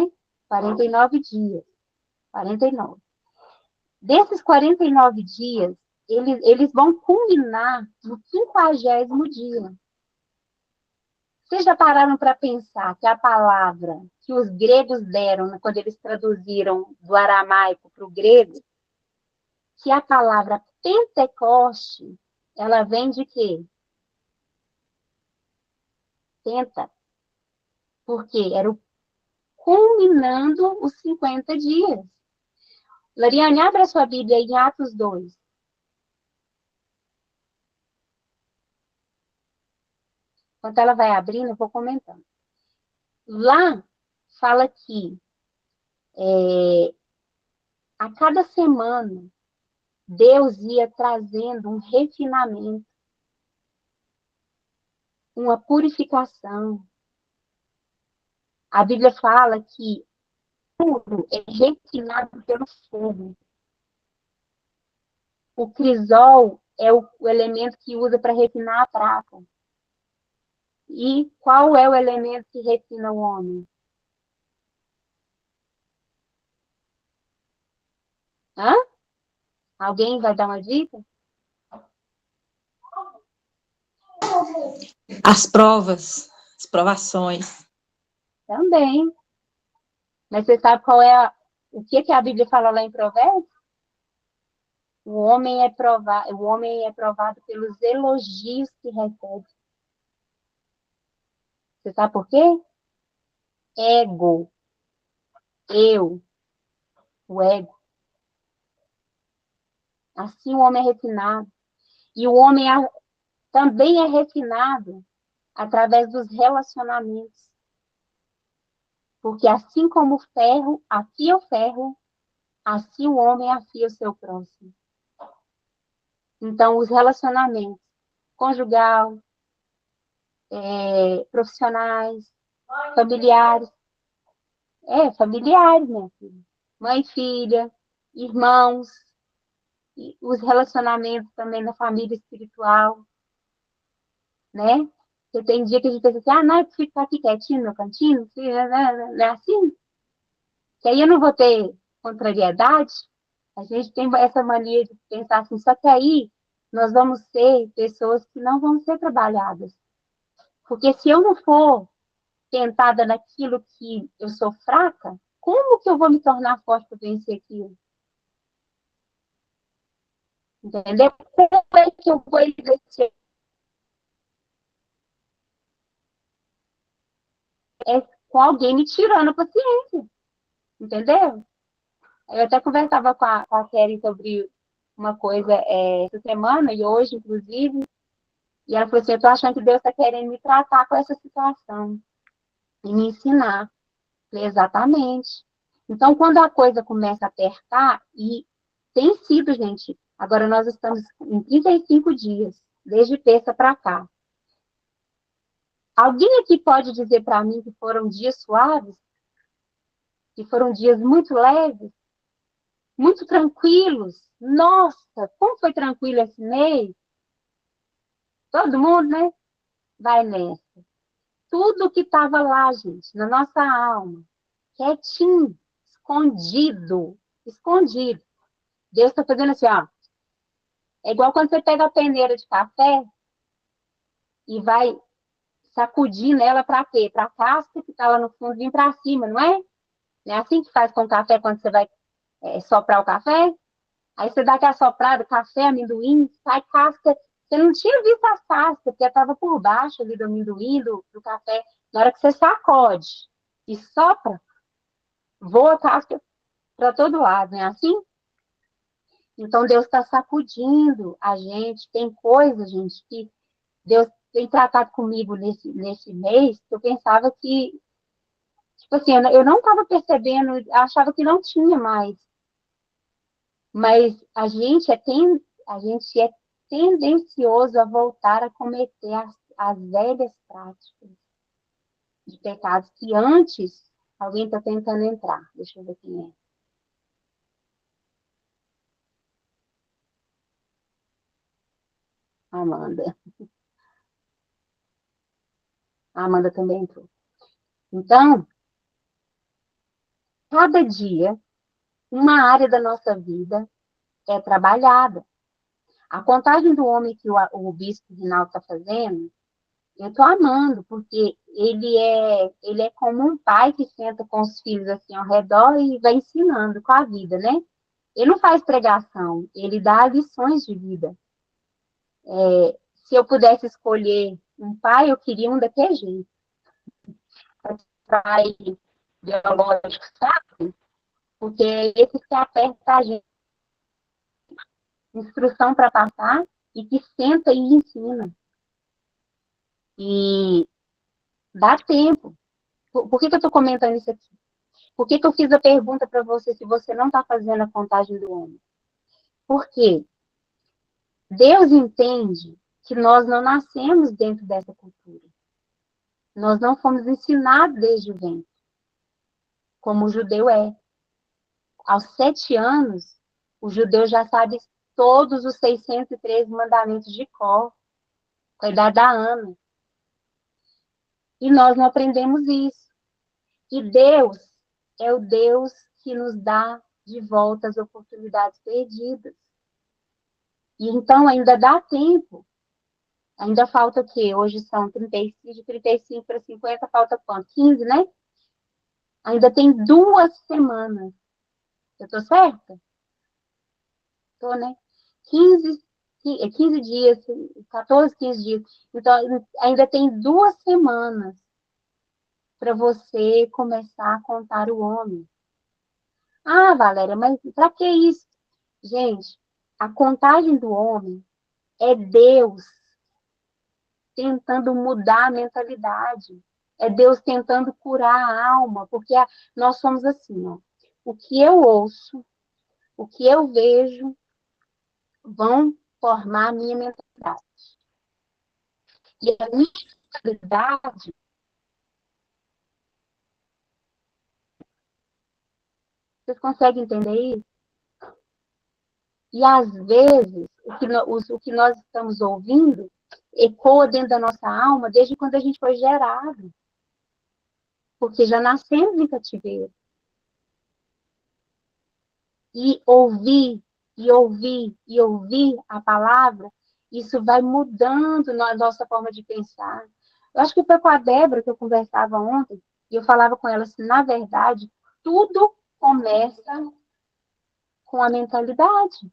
49 dias. 49. Desses 49 dias, eles vão culminar no 50º dia. Vocês já pararam para pensar que a palavra que os gregos deram, né, quando eles traduziram do aramaico para o grego, que a palavra Pentecoste, ela vem de quê? Penta. Porque era o culminando os 50 dias. Lariane, abre a sua Bíblia em Atos 2. Enquanto ela vai abrindo, eu vou comentando. Lá fala que a cada semana Deus ia trazendo um refinamento, uma purificação. A Bíblia fala que tudo é refinado pelo fogo. O crisol é o elemento que usa para refinar a prata. E qual é o elemento que refina o homem? Hã? Alguém vai dar uma dica? As provas, as provações. Também. Mas você sabe qual é o que a Bíblia fala lá em Provérbios? O homem é provado pelos elogios que recebe. Você sabe por quê? Ego. Eu. O ego. Assim o homem é refinado. E o homem também é refinado através dos relacionamentos. Porque assim como o ferro afia o ferro, assim o homem afia o seu próximo. Então, os relacionamentos conjugal, profissionais, familiares. Familiares, minha filha. Mãe e filha, irmãos, e os relacionamentos também na família espiritual, né? Porque tem dia que a gente pensa assim, não, eu prefiro ficar aqui quietinho no meu cantinho, não é assim? Que aí eu não vou ter contrariedade. A gente tem essa mania de pensar assim, só que aí nós vamos ser pessoas que não vão ser trabalhadas. Porque se eu não for tentada naquilo que eu sou fraca, como que eu vou me tornar forte para vencer aquilo? Entendeu? Como é que eu vou exercer? É com alguém me tirando a paciência. Entendeu? Eu até conversava com a Kelly sobre uma coisa essa semana, e hoje, inclusive, e ela falou assim, eu tô achando que Deus está querendo me tratar com essa situação e me ensinar. Eu falei, exatamente. Então, quando a coisa começa a apertar, e tem sido, gente, agora nós estamos em 35 dias, desde terça para cá. Alguém aqui pode dizer para mim que foram dias suaves? Que foram dias muito leves? Muito tranquilos? Nossa, como foi tranquilo esse mês? Todo mundo, né? Vai nessa. Tudo que estava lá, gente, na nossa alma, quietinho, escondido, escondido. Deus está fazendo assim, ó. É igual quando você pega a peneira de café e vai sacudir nela para quê? Para a casca que está lá no fundo vir para cima, não é? Não é assim que faz com o café quando você vai soprar o café? Aí você dá aquela soprada, café, amendoim, sai casca. Você não tinha visto as cascas, porque estava por baixo ali do amendoim, do café. Na hora que você sacode e sopra, voa a casca para todo lado, não é assim? Então Deus está sacudindo a gente. Tem coisas, gente, que Deus tem tratado comigo nesse mês, que eu pensava que, tipo assim, eu não estava percebendo, achava que não tinha mais. Mas a gente é tendencioso a voltar a cometer as velhas práticas de pecados que antes alguém está tentando entrar. Deixa eu ver quem é. Amanda. A Amanda também entrou. Então, cada dia, uma área da nossa vida é trabalhada. A contagem do homem que o bispo Rinaldo está fazendo, eu estou amando, porque ele é como um pai que senta com os filhos assim ao redor e vai ensinando com a vida, né? Ele não faz pregação, ele dá lições de vida. Se eu pudesse escolher um pai, eu queria um daquele jeito. Pai biológico, sabe? Porque é esse que aperta a gente, instrução para passar, e que senta e ensina. E dá tempo. Por que eu estou comentando isso aqui? Por que eu fiz a pergunta para você se você não está fazendo a contagem do homem? Porque Deus entende que nós não nascemos dentro dessa cultura. Nós não fomos ensinados desde o ventre, como o judeu é. Aos 7 anos, o judeu já sabe todos os 613 mandamentos de cor, com a idade da Ana. E nós não aprendemos isso. E Deus é o Deus que nos dá de volta as oportunidades perdidas. E então ainda dá tempo. Ainda falta o quê? Hoje são 35, de 35 para 50, falta quanto? 15, né? Ainda tem 2 semanas. Eu tô certa? Tô, né? 15 dias, 14, 15 dias. Então, ainda tem 2 semanas para você começar a contar o homem. Ah, Valéria, mas para que isso? Gente, a contagem do homem é Deus tentando mudar a mentalidade. É Deus tentando curar a alma, porque nós somos assim, ó. O que eu ouço, o que eu vejo, vão formar a minha mentalidade. E a minha mentalidade, vocês conseguem entender isso? E às vezes, o que nós estamos ouvindo ecoa dentro da nossa alma desde quando a gente foi gerado. Porque já nascemos em cativeiro. E ouvir, e ouvir, e ouvir a palavra, isso vai mudando a nossa forma de pensar. Eu acho que foi com a Débora que eu conversava ontem, e eu falava com ela assim, na verdade, tudo começa com a mentalidade.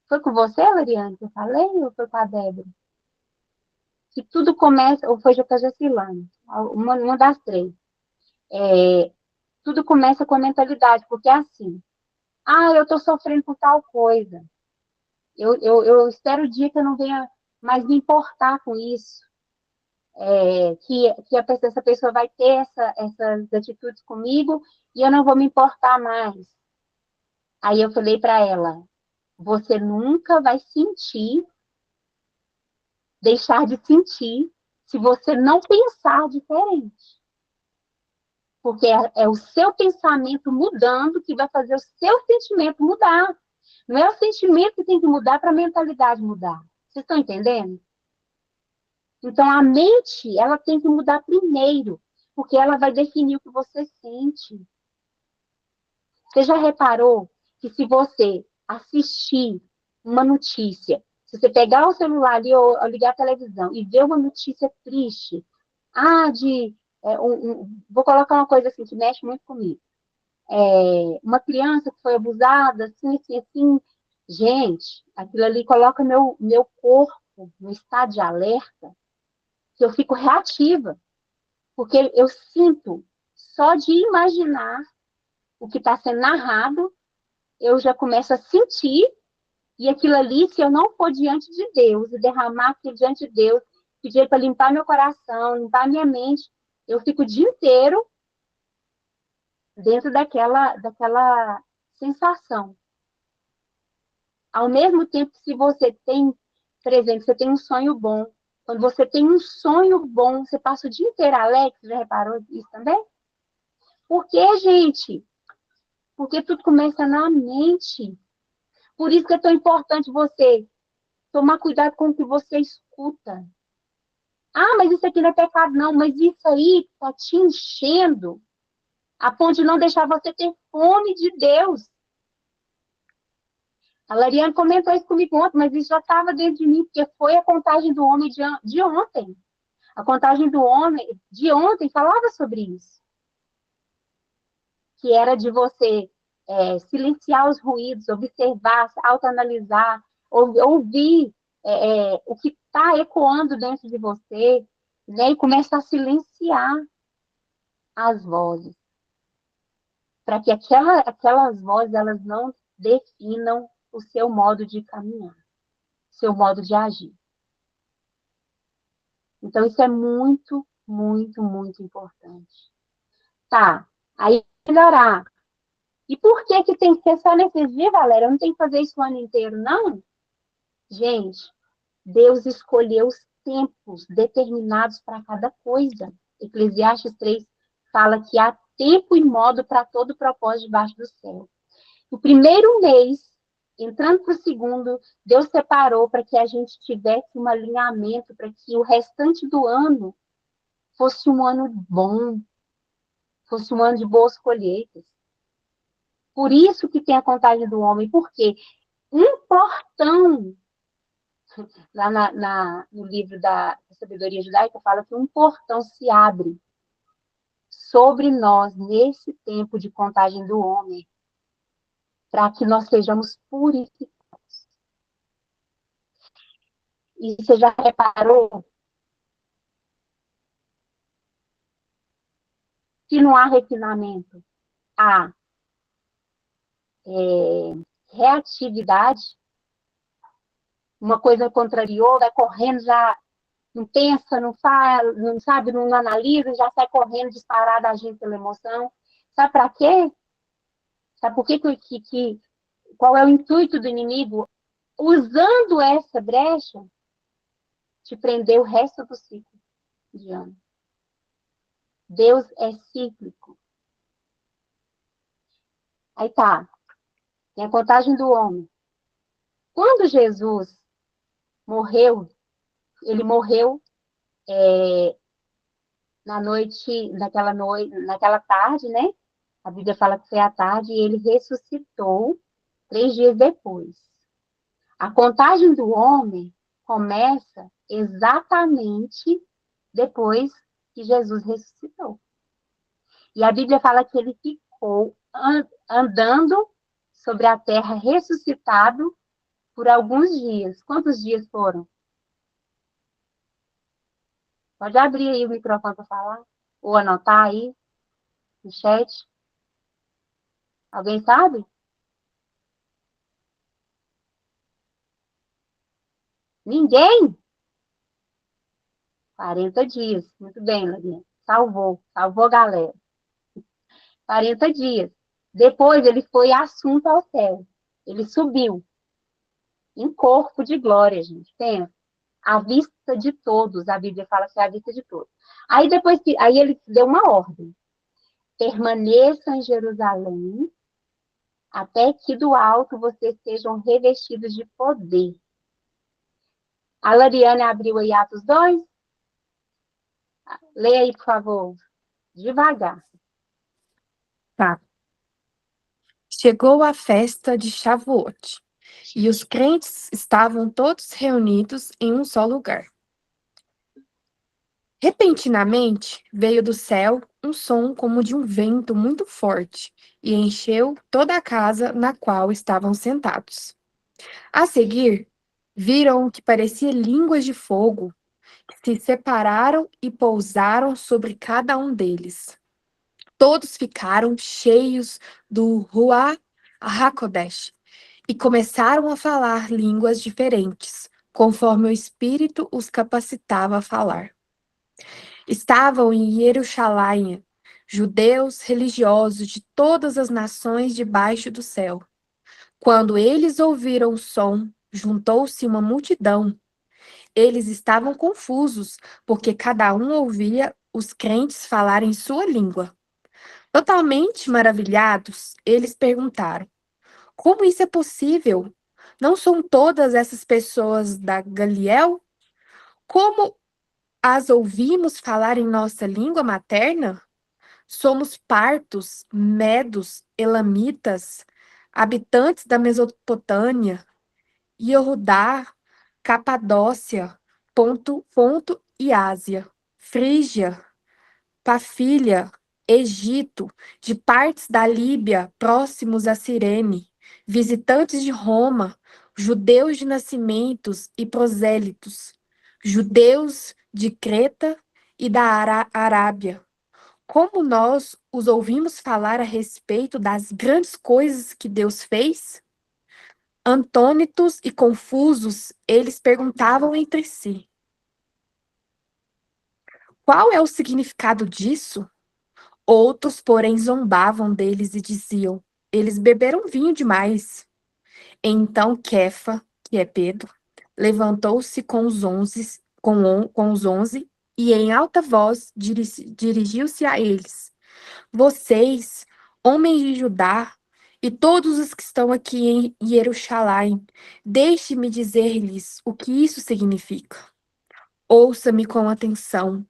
Foi com você, Lariane, que eu falei, ou foi com a Débora? Que tudo começa, ou foi com a Jacilane, uma das 3. Tudo começa com a mentalidade, porque é assim, eu estou sofrendo por tal coisa. Eu espero o dia que eu não venha mais me importar com isso. Que essa pessoa vai ter essas atitudes comigo e eu não vou me importar mais. Aí eu falei para ela, você nunca vai deixar de sentir, se você não pensar diferente. Porque é o seu pensamento mudando que vai fazer o seu sentimento mudar. Não é o sentimento que tem que mudar para a mentalidade mudar. Vocês estão entendendo? Então, a mente, ela tem que mudar primeiro, porque ela vai definir o que você sente. Você já reparou que se você assistir uma notícia, se você pegar o celular ali ou ligar a televisão e ver uma notícia triste, vou colocar uma coisa assim que mexe muito comigo. Uma criança que foi abusada, assim, assim, assim. Gente, aquilo ali coloca meu corpo no estado de alerta, que eu fico reativa, porque eu sinto, só de imaginar o que está sendo narrado, eu já começo a sentir, e aquilo ali, se eu não for diante de Deus, e derramar aquilo diante de Deus, pedir para limpar meu coração, limpar minha mente, eu fico o dia inteiro dentro daquela sensação. Ao mesmo tempo que se você tem, por exemplo, você tem um sonho bom, quando você tem um sonho bom, você passa o dia inteiro alegre, você já reparou isso também? Por quê, gente? Porque tudo começa na mente. Por isso que é tão importante você tomar cuidado com o que você escuta. Ah, mas isso aqui não é pecado, não. Mas isso aí está te enchendo a ponto de não deixar você ter fome de Deus. A Lariane comentou isso comigo ontem, mas isso já estava dentro de mim, porque foi a contagem do homem de ontem. A contagem do homem de ontem falava sobre isso. Que era de você silenciar os ruídos, observar, autoanalisar, ouvir o que está ecoando dentro de você, né? E começar a silenciar as vozes. Para que aquelas vozes elas não definam o seu modo de caminhar, seu modo de agir. Então, isso é muito, muito, muito importante. Tá, aí melhorar. E por que que tem que ser só nesses dias, galera? Não tem que fazer isso o ano inteiro, não? Gente, Deus escolheu os tempos determinados para cada coisa. Eclesiastes 3 fala que há tempo e modo para todo propósito debaixo do céu. O primeiro mês, entrando para o segundo, Deus separou para que a gente tivesse um alinhamento, para que o restante do ano fosse um ano bom, fosse um ano de boas colheitas. Por isso que tem a contagem do homem, porque um portão, lá no livro da Sabedoria Judaica, fala que um portão se abre sobre nós nesse tempo de contagem do homem, para que nós sejamos purificados. E você já reparou que não há refinamento, há reatividade? Uma coisa contrariou, vai correndo, já não pensa, não fala, não sabe, não analisa, já sai correndo, disparado, agindo pela emoção. Sabe para quê? Sabe por quê? Qual é o intuito do inimigo? Usando essa brecha, te prender o resto do ciclo de ano. Deus é cíclico. Aí tá. Tem a contagem do homem. Quando Jesus morreu, ele morreu naquela tarde, né? A Bíblia fala que foi à tarde, e ele ressuscitou 3 dias depois. A contagem do homem começa exatamente depois que Jesus ressuscitou. E a Bíblia fala que ele ficou andando sobre a terra ressuscitado por alguns dias. Quantos dias foram? Pode abrir aí o microfone para falar? Ou anotar aí no chat. Alguém sabe? Ninguém? 40 dias. Muito bem, Larinha. Salvou a galera. 40 dias. Depois ele foi assunto ao céu. Ele subiu. Em corpo de glória, gente. Pensa. À vista de todos. A Bíblia fala que é à vista de todos. Aí ele deu uma ordem. Permaneçam em Jerusalém até que do alto vocês sejam revestidos de poder. A Lariane abriu aí Atos 2. Leia aí, por favor. Devagar. Tá. Chegou a festa de Shavuot, e os crentes estavam todos reunidos em um só lugar. Repentinamente, veio do céu um som como de um vento muito forte e encheu toda a casa na qual estavam sentados. A seguir, viram o que parecia línguas de fogo, que se separaram e pousaram sobre cada um deles. Todos ficaram cheios do Ruach HaKodesh e começaram a falar línguas diferentes, conforme o Espírito os capacitava a falar. Estavam em Jerusalém judeus religiosos de todas as nações debaixo do céu. Quando eles ouviram o som, juntou-se uma multidão. Eles estavam confusos, porque cada um ouvia os crentes falar em sua língua. Totalmente maravilhados, eles perguntaram: como isso é possível? Não são todas essas pessoas da Galiléia? Como as ouvimos falar em nossa língua materna? Somos partos, medos, elamitas, habitantes da Mesopotâmia, Iorudá, Capadócia, Ponto e Ásia, Frígia, Pafília, Egito, de partes da Líbia próximos a Cirene, visitantes de Roma, judeus de nascimentos e prosélitos, judeus de Creta e da Arábia. Como nós os ouvimos falar a respeito das grandes coisas que Deus fez? Antônitos e confusos, eles perguntavam entre si: qual é o significado disso? Outros, porém, zombavam deles e diziam: eles beberam vinho demais. Então Quefa, que é Pedro, levantou-se com os 11 e em alta voz dirigiu-se a eles: vocês, homens de Judá, e todos os que estão aqui em Jerusalém, deixe-me dizer-lhes o que isso significa. Ouça-me com atenção.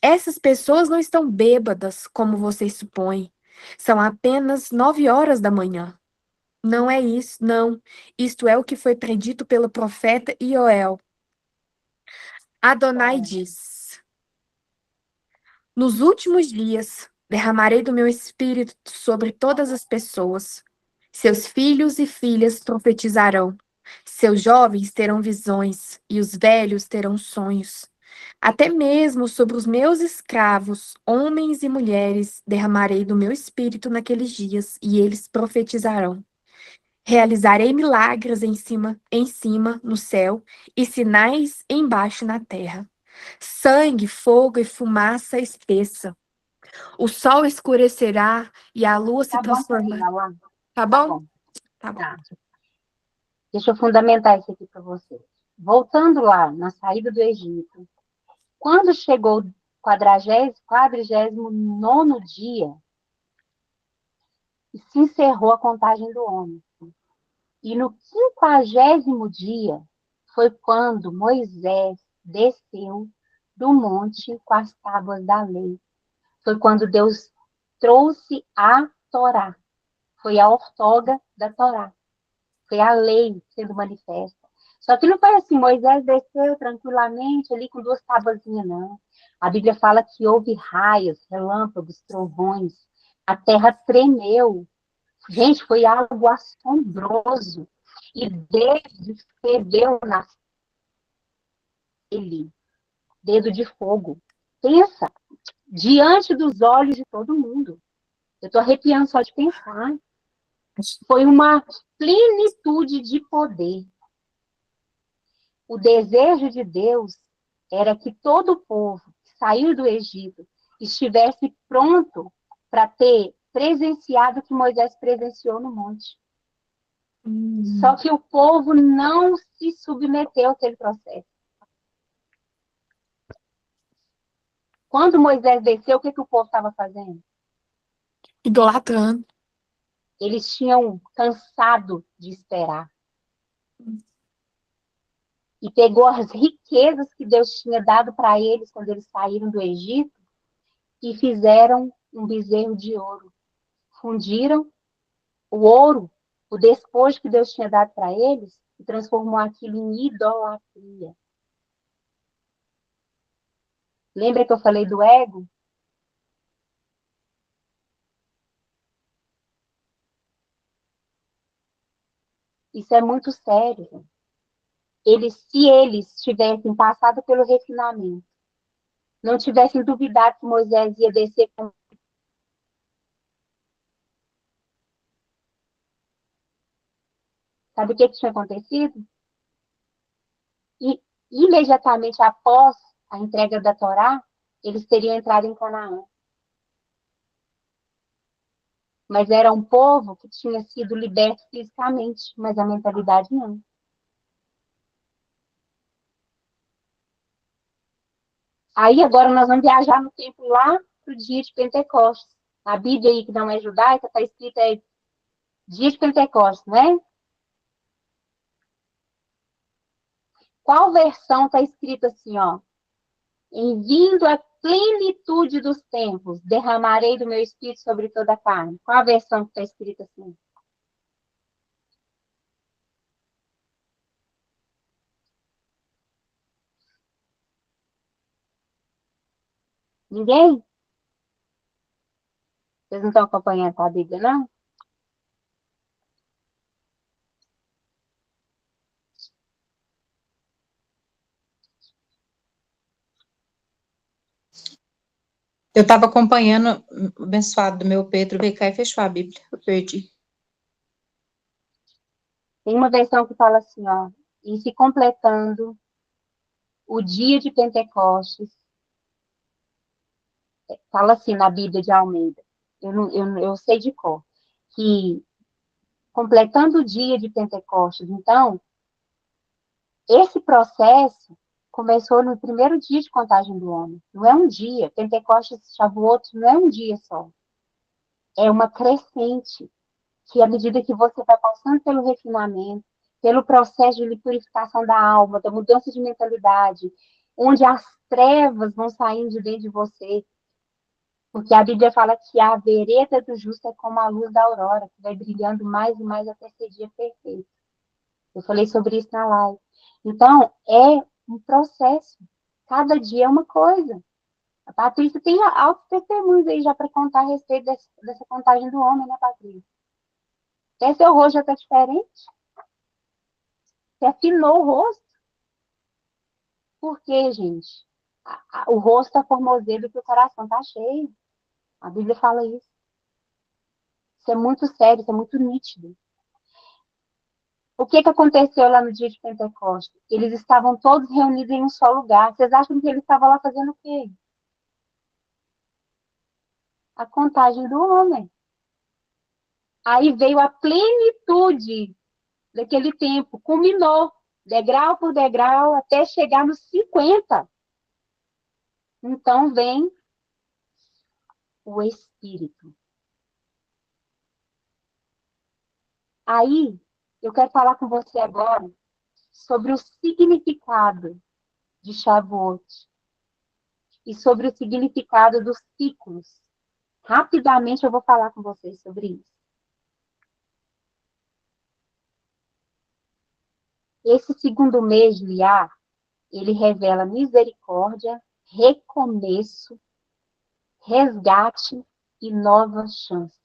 Essas pessoas não estão bêbadas, como vocês supõem. São apenas 9 horas da manhã. Não é isso, não. Isto é o que foi predito pelo profeta Ioel. Adonai diz: nos últimos dias derramarei do meu espírito sobre todas as pessoas. Seus filhos e filhas profetizarão. Seus jovens terão visões e os velhos terão sonhos. Até mesmo sobre os meus escravos, homens e mulheres, derramarei do meu espírito naqueles dias, e eles profetizarão. Realizarei milagres em cima, no céu, e sinais embaixo na terra. Sangue, fogo e fumaça espessa. O sol escurecerá e a lua se Tá bom, transformará. Laura? Tá Tá bom? bom. Tá bom. Tá. Deixa eu fundamentar isso aqui para vocês. Voltando lá, na saída do Egito, quando chegou o 49º dia, se encerrou a contagem do homem. E no 50º dia foi quando Moisés desceu do monte com as tábuas da lei. Foi quando Deus trouxe a Torá. Foi a ortoga da Torá. Foi a lei sendo manifesta. Só que não foi assim, Moisés desceu tranquilamente ali com 2 tabuazinhas, não. A Bíblia fala que houve raios, relâmpagos, trovões, a terra tremeu. Gente, foi algo assombroso. E Deus escreveu na ele, dedo de fogo. Pensa, diante dos olhos de todo mundo. Eu estou arrepiando só de pensar. Foi uma plenitude de poder. O desejo de Deus era que todo o povo que saiu do Egito estivesse pronto para ter presenciado o que Moisés presenciou no monte. Só que o povo não se submeteu àquele processo. Quando Moisés desceu, o que o povo estava fazendo? Idolatrando. Eles tinham cansado de esperar. E pegou as riquezas que Deus tinha dado para eles quando eles saíram do Egito e fizeram um bezerro de ouro. Fundiram o ouro, o despojo que Deus tinha dado para eles, e transformou aquilo em idolatria. Lembra que eu falei do ego? Isso é muito sério. Se eles tivessem passado pelo refinamento, não tivessem duvidado que Moisés ia descer com... Sabe o que tinha acontecido? E imediatamente após a entrega da Torá, eles teriam entrado em Canaã. Mas era um povo que tinha sido liberto fisicamente, mas a mentalidade não. Aí agora nós vamos viajar no tempo lá para o dia de Pentecostes. A Bíblia aí, que não é judaica, está escrita aí, dia de Pentecostes, né? Qual versão está escrita assim, ó? Em vindo a plenitude dos tempos, derramarei do meu espírito sobre toda a carne. Qual a versão que está escrita assim? Ninguém? Vocês não estão acompanhando a Bíblia, não? Eu estava acompanhando o abençoado do meu Pedro, veio cá e fechou a Bíblia. Eu perdi. Tem uma versão que fala assim, ó, e se completando o dia de Pentecostes, fala assim na Bíblia de Almeida, eu sei de cor, que completando o dia de Pentecostes, então, esse processo começou no primeiro dia de contagem do homem, não é um dia, Pentecostes, Shavuot, não é um dia só, é uma crescente, que à medida que você vai passando pelo refinamento, pelo processo de purificação da alma, da mudança de mentalidade, onde as trevas vão saindo de dentro de você, porque a Bíblia fala que a vereda do justo é como a luz da aurora, que vai brilhando mais e mais até ser dia perfeito. Eu falei sobre isso na live. Então, é um processo. Cada dia é uma coisa. A Patrícia tem altos testemunhos aí já para contar a respeito dessa contagem do homem, né, Patrícia? Até seu rosto já está diferente. Você afinou o rosto. Por quê, gente? O rosto está formoseiro porque o coração está cheio. A Bíblia fala isso. Isso é muito sério, isso é muito nítido. O que aconteceu lá no dia de Pentecostes? Eles estavam todos reunidos em um só lugar. Vocês acham que eles estavam lá fazendo o quê? A contagem do homem. Aí veio a plenitude daquele tempo, culminou, degrau por degrau, até chegar nos 50. Então vem o Espírito. Aí, eu quero falar com você agora sobre o significado de Shavuot e sobre o significado dos ciclos. Rapidamente eu vou falar com vocês sobre isso. Esse segundo mês de Iyar, ele revela misericórdia, recomeço, resgate e nova chance.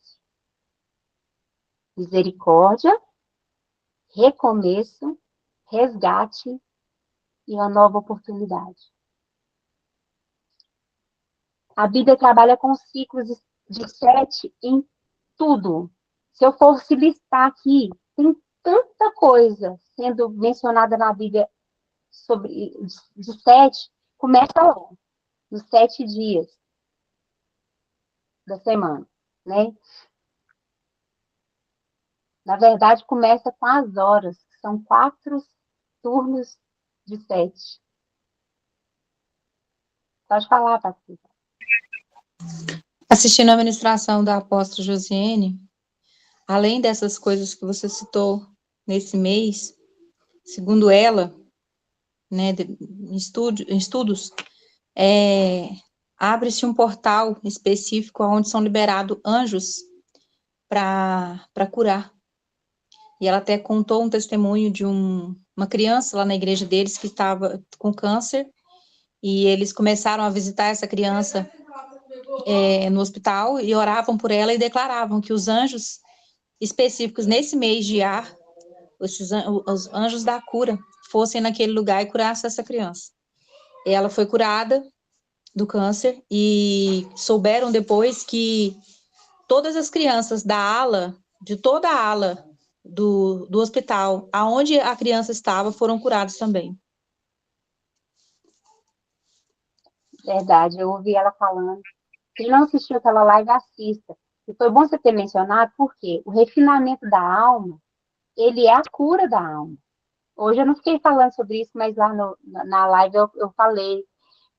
Misericórdia, recomeço, resgate e uma nova oportunidade. A Bíblia trabalha com ciclos de 7 em tudo. Se eu fosse listar aqui, tem tanta coisa sendo mencionada na Bíblia sobre de 7, começa lá, nos 7 dias da semana, né? Na verdade, começa com as horas, que são 4 turnos de 7. Pode falar, Patrícia. Assistindo a ministração da apóstola Josiane, além dessas coisas que você citou nesse mês, segundo ela, né, em estudos, abre-se um portal específico onde são liberados anjos para curar. E ela até contou um testemunho de uma criança lá na igreja deles que estava com câncer, e eles começaram a visitar essa criança no hospital e oravam por ela e declaravam que os anjos específicos nesse mês de Iyar, os anjos da cura, fossem naquele lugar e curassem essa criança. Ela foi curada do câncer e souberam depois que todas as crianças da ala, de toda a ala do hospital, aonde a criança estava, foram curadas também. Verdade, eu ouvi ela falando. Quem não assistiu aquela live, assista. E foi bom você ter mencionado, porque o refinamento da alma, ele é a cura da alma. Hoje eu não fiquei falando sobre isso, mas lá na live eu falei.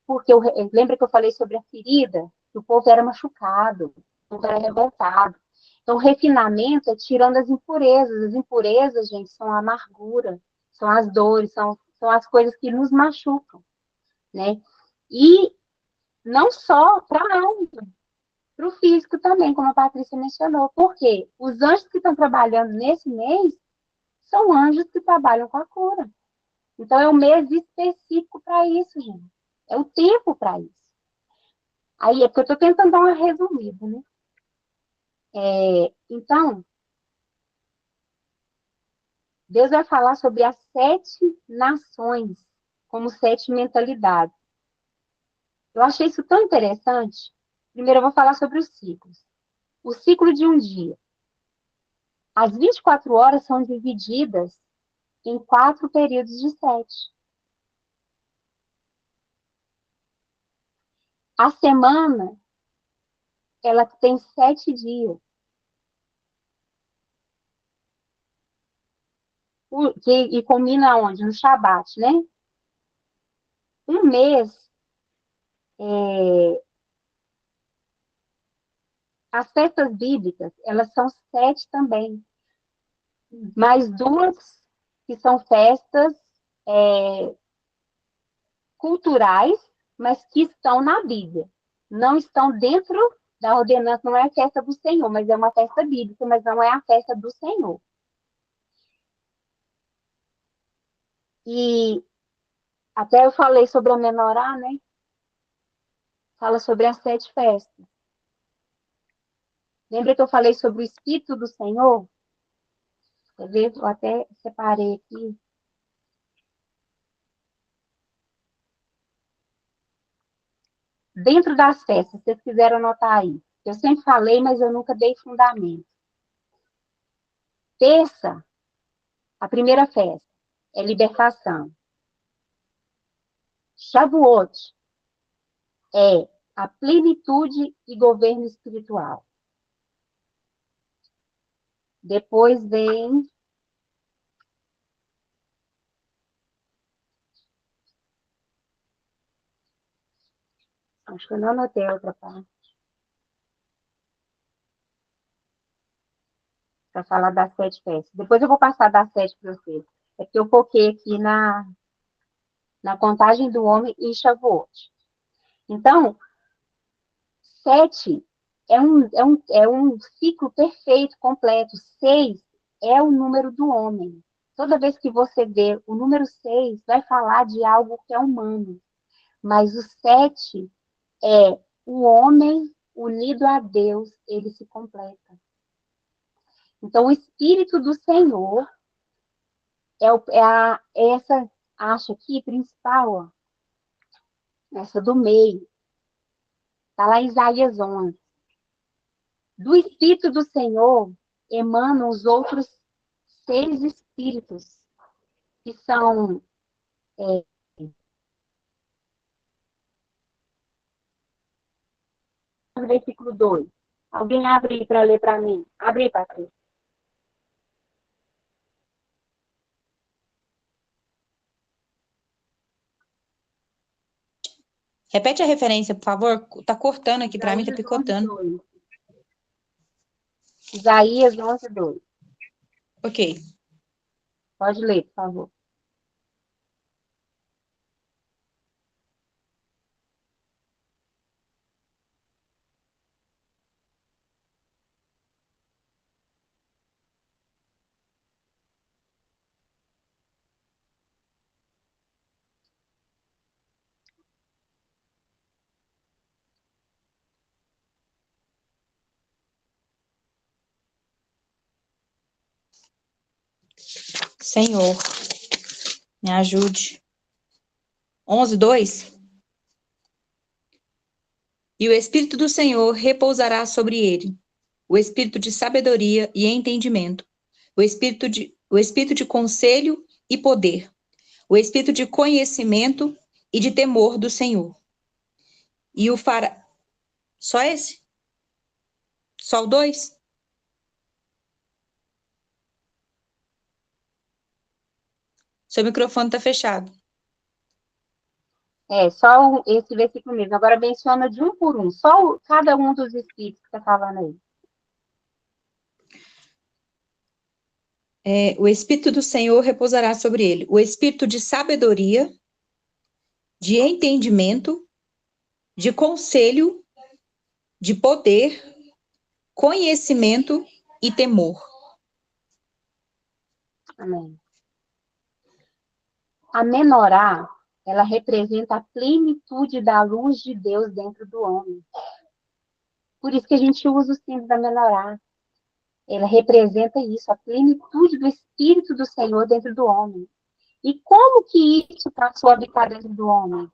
Porque lembra que eu falei sobre a ferida? Que o povo era machucado, o povo era revoltado. Então, o refinamento é tirando as impurezas. As impurezas, gente, são a amargura, são as dores, são as coisas que nos machucam, né? E não só para a alma, para o físico também, como a Patrícia mencionou. Por quê? Os anjos que estão trabalhando nesse mês são anjos que trabalham com a cura. Então, é um mês específico para isso, gente. É o tempo para isso. Aí, é porque eu estou tentando dar uma resumida, né? Então, Deus vai falar sobre as 7 nações, como 7 mentalidades. Eu achei isso tão interessante. Primeiro, eu vou falar sobre os ciclos. O ciclo de um dia. As 24 horas são divididas em 4 períodos de 7. A semana, ela tem 7 dias. E combina onde? No Shabat, né? Um mês, as festas bíblicas, elas são 7 também. Mais 2 que são festas culturais, mas que estão na Bíblia. Não estão dentro da ordenança, não é a festa do Senhor, mas é uma festa bíblica, mas não é a festa do Senhor. E até eu falei sobre a menorá, né? Fala sobre as 7 festas. Lembra que eu falei sobre o Espírito do Senhor? Quer ver? Eu até separei aqui. Dentro das festas, se vocês quiserem anotar aí. Eu sempre falei, mas eu nunca dei fundamento. Terça, a primeira festa, é libertação. Shavuot é a plenitude e governo espiritual. Depois vem acho que eu não anotei a outra parte. Para falar das 7 festas. Depois eu vou passar das 7 para vocês. É porque eu foquei aqui na contagem do homem e Shavuot. Então, 7 é um ciclo perfeito, completo. 6 é o número do homem. Toda vez que você vê o número 6, vai falar de algo que é humano. Mas o 7 é o homem unido a Deus, ele se completa. Então, o Espírito do Senhor é essa acha aqui principal, ó, essa do meio. Está lá em Isaías 11. Do Espírito do Senhor emanam os outros 6 espíritos, que são versículo 2. Alguém abre aí para ler para mim. Abre aí, Patrícia. Repete a referência, por favor. Tá cortando aqui para mim, tá picotando. Isaías 11, 2. Ok. Pode ler, por favor. Senhor, me ajude. 11, 2. E o Espírito do Senhor repousará sobre ele, o Espírito de sabedoria e entendimento, o Espírito de conselho e poder, o Espírito de conhecimento e de temor do Senhor. E o fará... Só esse? Só o 2? Seu microfone está fechado. Só esse versículo mesmo. Agora menciona de um por um. Só cada um dos espíritos que está falando aí. O Espírito do Senhor repousará sobre ele. O Espírito de sabedoria, de entendimento de conselho, de poder, conhecimento e temor. Amém. A menorá, ela representa a plenitude da luz de Deus dentro do homem. Por isso que a gente usa o símbolo da menorá. Ela representa isso, a plenitude do Espírito do Senhor dentro do homem. E como que isso passou a habitar dentro do homem?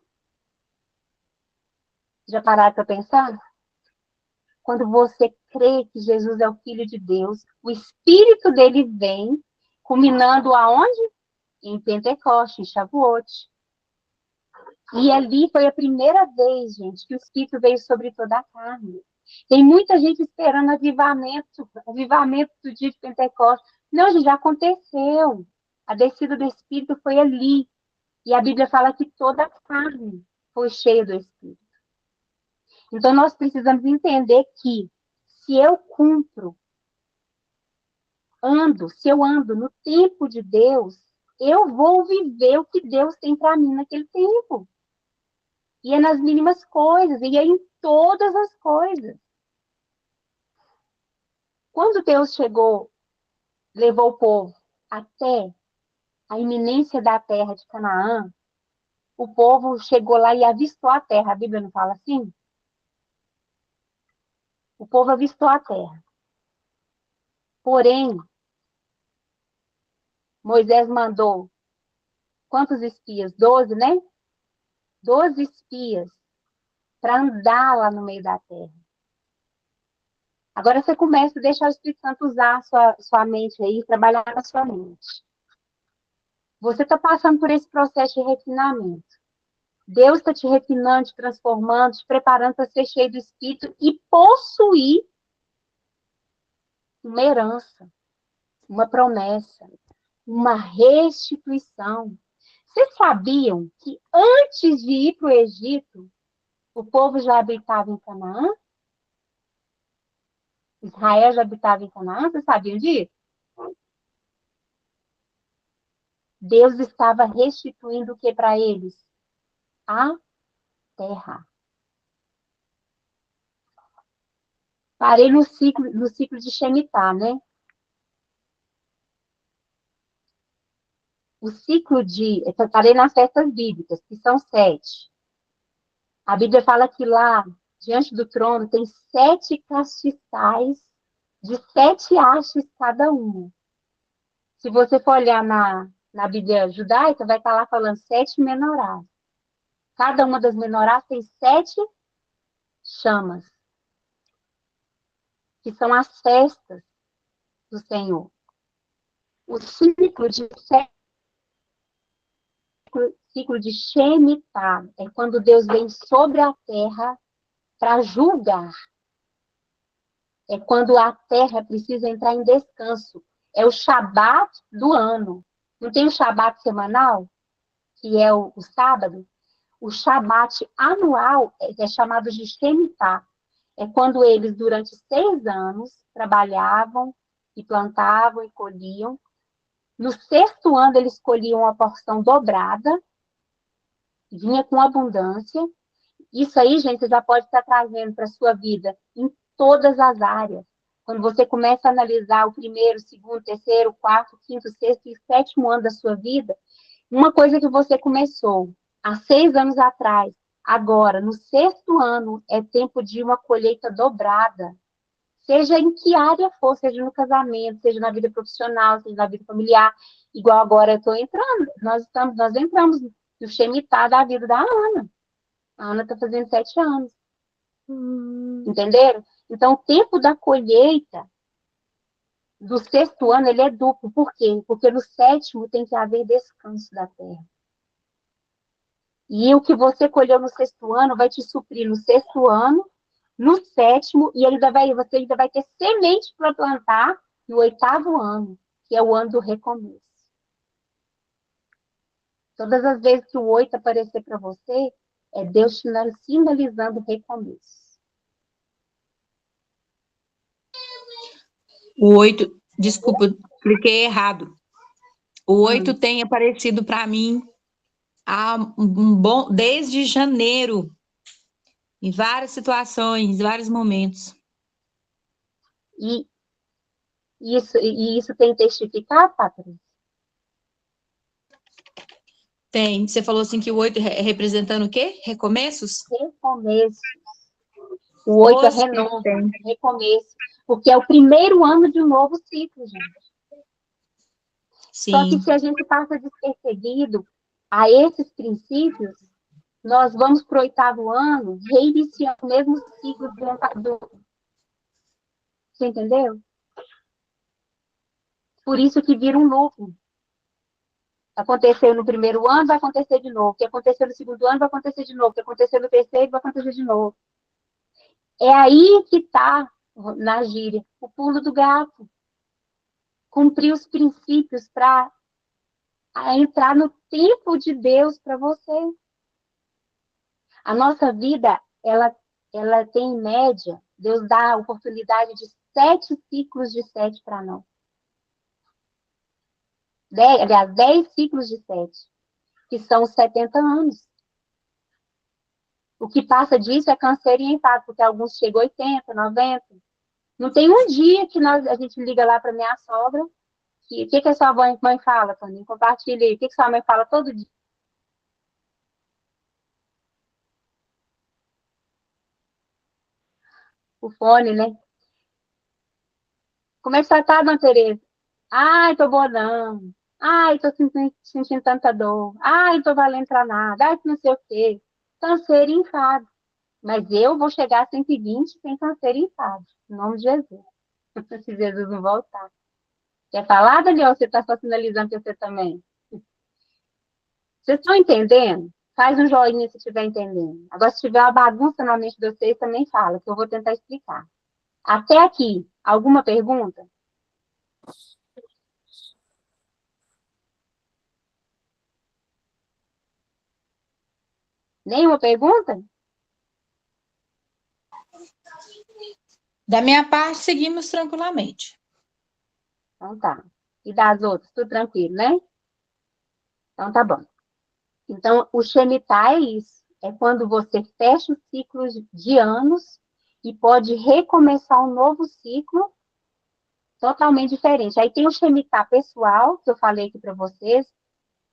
Já pararam para pensar? Quando você crê que Jesus é o Filho de Deus, o Espírito dele vem, culminando aonde? Em Pentecostes, em Shavuot. E ali foi a primeira vez, gente, que o Espírito veio sobre toda a carne. Tem muita gente esperando avivamento do dia de Pentecostes. Não, gente, já aconteceu. A descida do Espírito foi ali. E a Bíblia fala que toda a carne foi cheia do Espírito. Então, nós precisamos entender que se eu se eu ando no tempo de Deus, eu vou viver o que Deus tem para mim naquele tempo. E é nas mínimas coisas, e é em todas as coisas. Quando Deus levou o povo até a iminência da terra de Canaã, o povo chegou lá e avistou a terra. A Bíblia não fala assim? O povo avistou a terra. Porém, Moisés mandou quantos espias? 12, né? 12 espias para andar lá no meio da terra. Agora você começa a deixar o Espírito Santo usar a sua mente aí, trabalhar na sua mente. Você está passando por esse processo de refinamento. Deus está te refinando, te transformando, te preparando para ser cheio do Espírito e possuir uma herança, uma promessa, uma restituição. Vocês sabiam que antes de ir para o Egito, o povo já habitava em Canaã? Israel já habitava em Canaã? Vocês sabiam disso? Deus estava restituindo o que para eles? A terra. Parei no ciclo de Shemitah, né? Parei nas festas bíblicas, que são 7. A Bíblia fala que lá, diante do trono, tem 7 castiçais de 7 hastes cada uma. Se você for olhar na Bíblia judaica, vai estar lá falando 7 menorás. Cada uma das menorás tem 7 chamas, que são as festas do Senhor. O ciclo de Shemitah é quando Deus vem sobre a terra para julgar. É quando a terra precisa entrar em descanso. É o Shabat do ano. Não tem o Shabat semanal, que é o sábado? O Shabat anual é chamado de Shemitah. É quando eles, durante 6 anos, trabalhavam e plantavam e colhiam. No 6º ano, eles colhiam a porção dobrada, vinha com abundância. Isso aí, gente, você já pode estar trazendo para a sua vida em todas as áreas. Quando você começa a analisar o 1º, 2º, 3º, 4º, 5º, 6º e 7º ano da sua vida, uma coisa que você começou há 6 anos atrás, agora, no 6º ano, é tempo de uma colheita dobrada. Seja em que área for, seja no casamento, seja na vida profissional, seja na vida familiar. Igual agora eu estou entrando, nós entramos no Shemitah da vida da Ana. A Ana está fazendo 7 anos. Entenderam? Então, o tempo da colheita do 6º ano, ele é duplo. Por quê? Porque no 7º tem que haver descanso da terra. E o que você colheu no 6º ano vai te suprir no 6º ano, no 7º, e você ainda vai ter semente para plantar no 8º ano, que é o ano do recomeço. Todas as vezes que o 8 aparecer para você, é Deus sinalizando o recomeço. O 8, desculpa, cliquei errado. O 8 tem aparecido para mim desde janeiro. em várias situações, em vários momentos. E isso tem testificado, Patrícia? Tem, você falou assim que o 8 é representando o quê? Recomeços? Recomeço. O 8 é Hoje renovo, tem. recomeço. Porque é o primeiro ano de um novo ciclo, gente. Só que Sim, se a gente passa despercebido a esses princípios, nós vamos para o 8º ano, reiniciando o mesmo ciclo do. Você entendeu? Por isso que vira um loop. Aconteceu no primeiro ano, vai acontecer de novo. O que aconteceu no segundo ano, vai acontecer de novo. O que aconteceu no terceiro, vai acontecer de novo. É aí que está, na gíria, o pulo do gato. Cumprir os princípios para entrar no tempo de Deus para você. A nossa vida, ela tem, em média, Deus dá a oportunidade de 7 ciclos de 7 para nós. Aliás, 10 ciclos de 7, que são 70 anos. O que passa disso é câncer e infarto, porque alguns chegam a 80, 90. Não tem um dia que a gente liga lá para minha sogra, que o que a sua mãe fala, Tony? Compartilha aí. O que sua mãe fala todo dia? O fone, né? Como é que você tá, dona Tereza? Ai, tô boa não. Ai, tô sentindo tanta dor. Ai, tô valendo pra nada. Ai, não sei o quê. Câncer e enfado. Mas eu vou chegar a 120 sem câncer e enfado. Em nome de Jesus. Se Jesus não voltar. Quer falar, Daniel? Você tá só sinalizando que você também. Vocês estão entendendo? Faz um joinha se estiver entendendo. Agora, se tiver uma bagunça na mente de vocês, também fala, que eu vou tentar explicar. Até aqui, alguma pergunta? Nenhuma pergunta? Da minha parte, seguimos tranquilamente. Então tá. E das outras, tudo tranquilo, né? Então tá bom. Então, o Shemitah é isso. É quando você fecha os ciclos de anos e pode recomeçar um novo ciclo totalmente diferente. Aí tem o Shemitah pessoal, que eu falei aqui para vocês,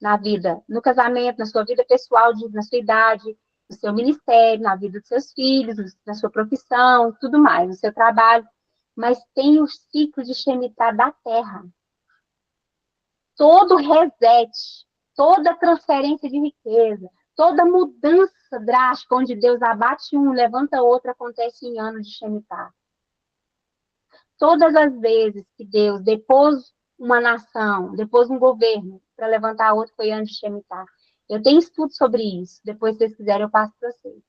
na vida, no casamento, na sua vida pessoal, na sua idade, no seu ministério, na vida dos seus filhos, na sua profissão, tudo mais, no seu trabalho. Mas tem o ciclo de Shemitah da terra. Todo reset, toda transferência de riqueza, toda mudança drástica, onde Deus abate um, levanta outro, acontece em ano de Shemitah. Todas as vezes que Deus depôs uma nação, depôs um governo para levantar outro, foi ano de Shemitah. Eu tenho estudo sobre isso. Depois, se vocês quiserem, eu passo para vocês.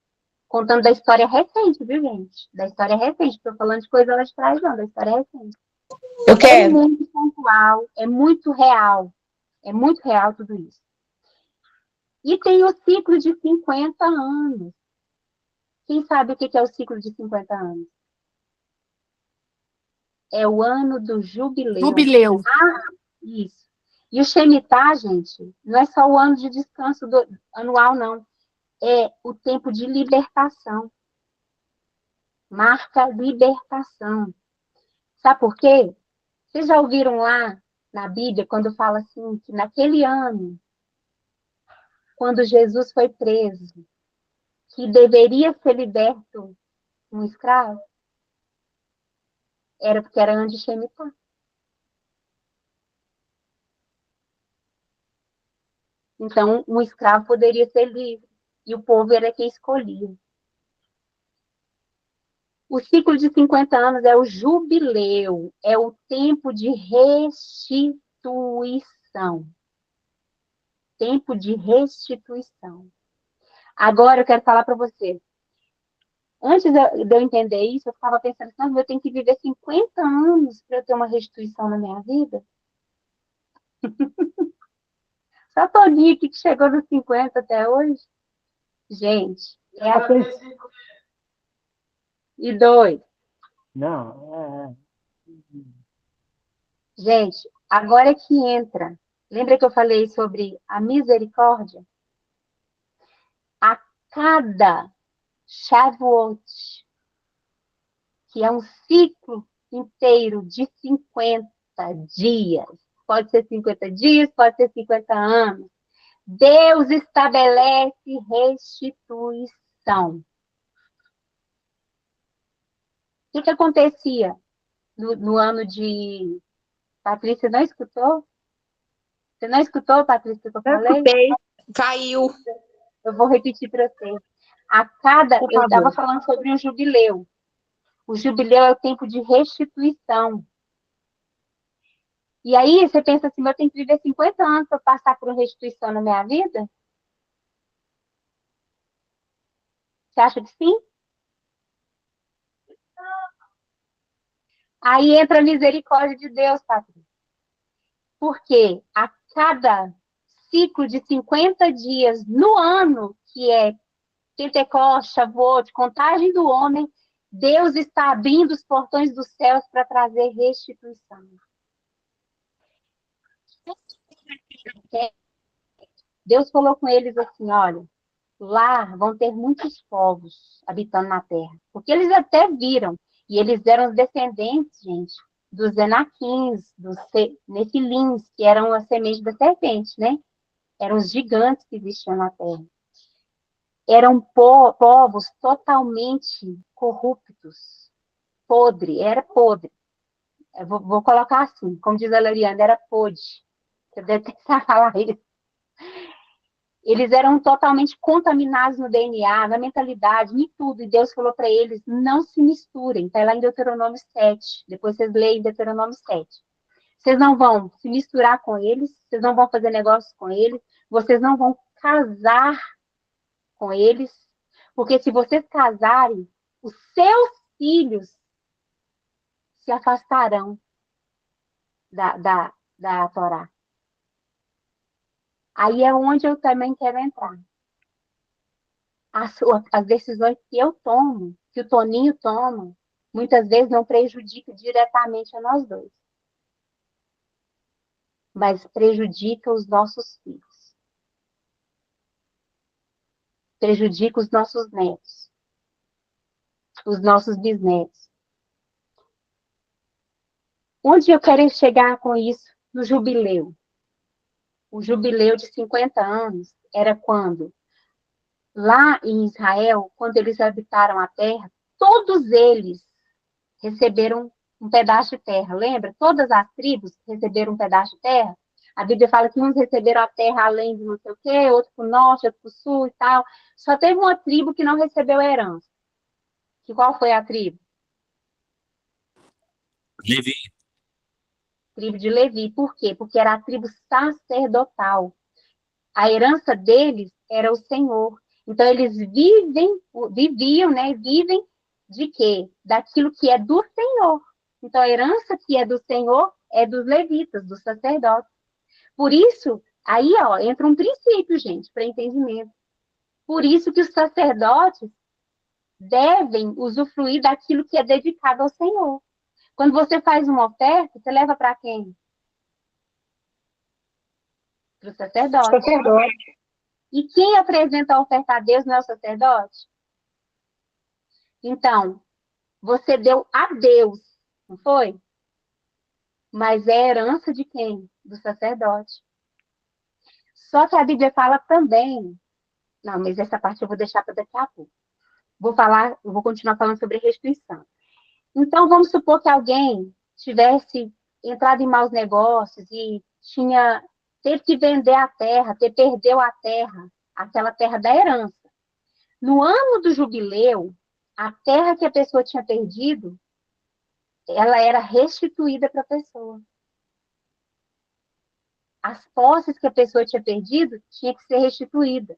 Contando da história recente, viu, gente? Da história recente. Estou falando de coisa lá de trás, não, da história recente. Eu É quero. muito pontual, é muito real. É muito real tudo isso. E tem o ciclo de 50 anos. Quem sabe o que é o ciclo de 50 anos? É o ano do jubileu. Jubileu. Isso. E o Shemitah, gente, não é só o ano de descanso anual, não. É o tempo de libertação. Marca libertação. Sabe por quê? Vocês já ouviram lá na Bíblia, quando fala assim, que naquele ano, quando Jesus foi preso, que deveria ser liberto um escravo? Era porque era ano de Shemitah. Então, um escravo poderia ser livre. E o povo era quem escolhia. O ciclo de 50 anos é o jubileu. É o tempo de restituição. Tempo de restituição. Agora, eu quero falar para você. Antes de eu entender isso, eu ficava pensando assim, eu tenho que viver 50 anos para eu ter uma restituição na minha vida? Só Toninho aqui que chegou nos 50 até hoje. Gente, é assim. E 2. Não, Gente, agora que entra. Lembra que eu falei sobre a misericórdia? A cada Shavuot, que é um ciclo inteiro de 50 dias. Pode ser 50 dias, pode ser 50 anos. Deus estabelece restituição. O que acontecia no ano de... Patrícia, não escutou? Você não escutou, Patrícia, o que eu Eu falei? escutei. Caiu. Eu vou repetir para você. Eu estava falando sobre o jubileu. O jubileu é o tempo de restituição. E aí você pensa assim, eu tenho que viver 50 anos para passar por uma restituição na minha vida? Você acha que sim? Aí entra a misericórdia de Deus, Patrícia. Porque a cada ciclo de 50 dias no ano, que é Pentecostes, Shavuot, contagem do homem, Deus está abrindo os portões dos céus para trazer restituição. Deus falou com eles assim, olha, lá vão ter muitos povos habitando na terra. Porque eles até viram, e eles eram os descendentes, gente, dos Enaquins, dos Nefilins, que eram a semente da serpente, né? Eram os gigantes que existiam na terra. Eram povos totalmente corruptos, era podre. Eu vou colocar assim, como diz a Loriana, era podre. Você deve tentar falar isso. Eles eram totalmente contaminados no DNA, na mentalidade, em tudo. E Deus falou para eles, não se misturem. Está lá em Deuteronômio 7. Depois vocês leem Deuteronômio 7. Vocês não vão se misturar com eles, vocês não vão fazer negócios com eles, vocês não vão casar com eles, porque se vocês casarem, os seus filhos se afastarão da Torá. Aí é onde eu também quero entrar. As decisões que eu tomo, que o Toninho toma, muitas vezes não prejudica diretamente a nós dois, mas prejudica os nossos filhos, prejudica os nossos netos, os nossos bisnetos. Onde eu quero chegar com isso? No jubileu. O jubileu de 50 anos era quando, lá em Israel, quando eles habitaram a terra, todos eles receberam um pedaço de terra. Lembra? Todas as tribos receberam um pedaço de terra. A Bíblia fala que uns receberam a terra além de não sei o quê, outro para o norte, outro para o sul e tal. Só teve uma tribo que não recebeu a herança. Que qual foi a tribo? Levi. Tribo de Levi. Por quê? Porque era a tribo sacerdotal. A herança deles era o Senhor. Então, eles viviam, né? Vivem de quê? Daquilo que é do Senhor. Então, a herança que é do Senhor é dos levitas, dos sacerdotes. Por isso, aí, ó, entra um princípio, gente, para entendimento. Por isso que os sacerdotes devem usufruir daquilo que é dedicado ao Senhor. Quando você faz uma oferta, você leva para quem? Para o sacerdote. E quem apresenta a oferta a Deus não é o sacerdote? Então, você deu a Deus, não foi? Mas é herança de quem? Do sacerdote. Só que a Bíblia fala também... Não, mas essa parte eu vou deixar para daqui a pouco. Eu vou continuar falando sobre restituição. Então, vamos supor que alguém tivesse entrado em maus negócios e teve que vender a terra, perdeu a terra, aquela terra da herança. No ano do jubileu, a terra que a pessoa tinha perdido, ela era restituída para a pessoa. As posses que a pessoa tinha perdido, tinha que ser restituída.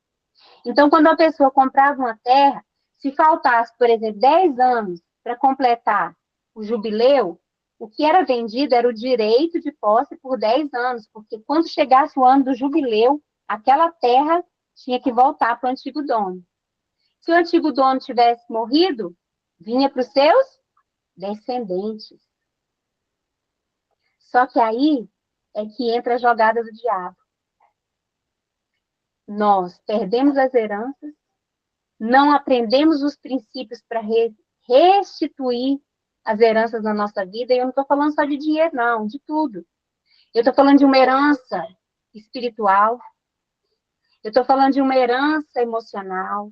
Então, quando a pessoa comprava uma terra, se faltasse, por exemplo, 10 anos para completar o jubileu, o que era vendido era o direito de posse por 10 anos, porque quando chegasse o ano do jubileu, aquela terra tinha que voltar para o antigo dono. Se o antigo dono tivesse morrido, vinha para os seus descendentes. Só que aí é que entra a jogada do diabo. Nós perdemos as heranças, não aprendemos os princípios para restituir as heranças na nossa vida, e eu não estou falando só de dinheiro, não, de tudo. Eu estou falando de uma herança espiritual, eu estou falando de uma herança emocional,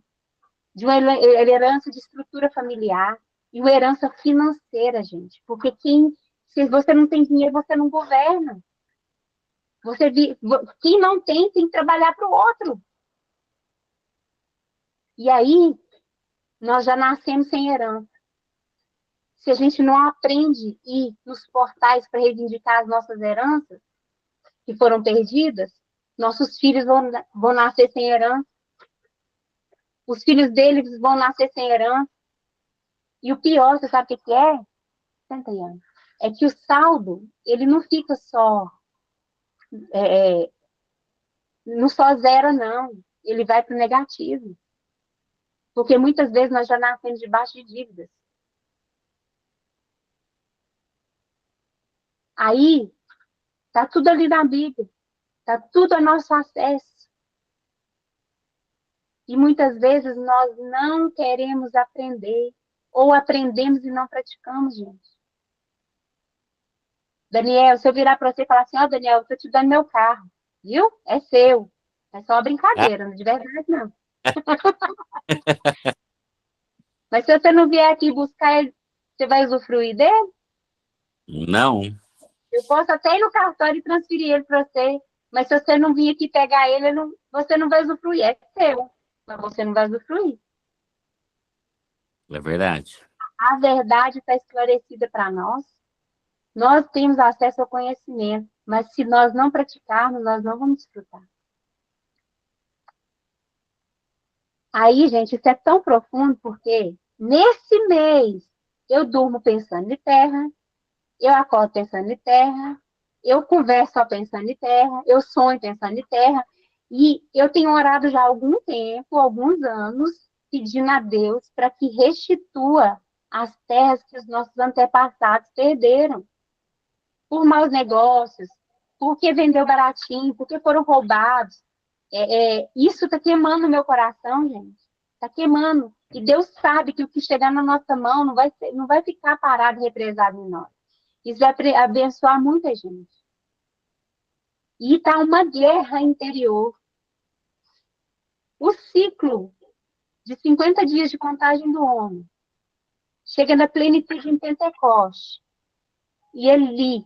de uma herança de estrutura familiar e uma herança financeira, gente. Porque se você não tem dinheiro, você não governa. Quem não tem que trabalhar para o outro. E aí, nós já nascemos sem herança. Se a gente não aprende a ir nos portais para reivindicar as nossas heranças, que foram perdidas, nossos filhos vão nascer sem herança. Os filhos deles vão nascer sem herança. E o pior, você sabe o que é? Senta aí, Ana. É que o saldo, ele não fica só... não só zero, não. Ele vai para o negativo. Porque muitas vezes nós já nascemos debaixo de dívidas. Aí, tá tudo ali na Bíblia. Tá tudo a nosso acesso. E muitas vezes nós não queremos aprender. Ou aprendemos e não praticamos, gente. Daniel, se eu virar para você e falar assim, ó, Daniel, eu estou te dando meu carro. Viu? É seu. É só uma brincadeira, não é de verdade, não. Mas se você não vier aqui buscar ele, você vai usufruir dele? Não. Eu posso até ir no cartório e transferir ele para você, mas se você não vir aqui pegar ele, você não vai usufruir. É seu, mas você não vai usufruir. É verdade. A verdade está esclarecida para nós. Nós temos acesso ao conhecimento, mas se nós não praticarmos, nós não vamos desfrutar. Aí, gente, isso é tão profundo porque nesse mês eu durmo pensando em terra, eu acordo pensando em terra, eu converso só pensando em terra, eu sonho pensando em terra, e eu tenho orado já há algum tempo, alguns anos, pedindo a Deus para que restitua as terras que os nossos antepassados perderam por maus negócios, porque vendeu baratinho, porque foram roubados. Isso está queimando o meu coração, gente. Está queimando. E Deus sabe que o que chegar na nossa mão não vai ficar parado, represado em nós. Isso vai abençoar muita gente. E está uma guerra interior. O ciclo de 50 dias de contagem do homem chega na plenitude em Pentecoste. E ali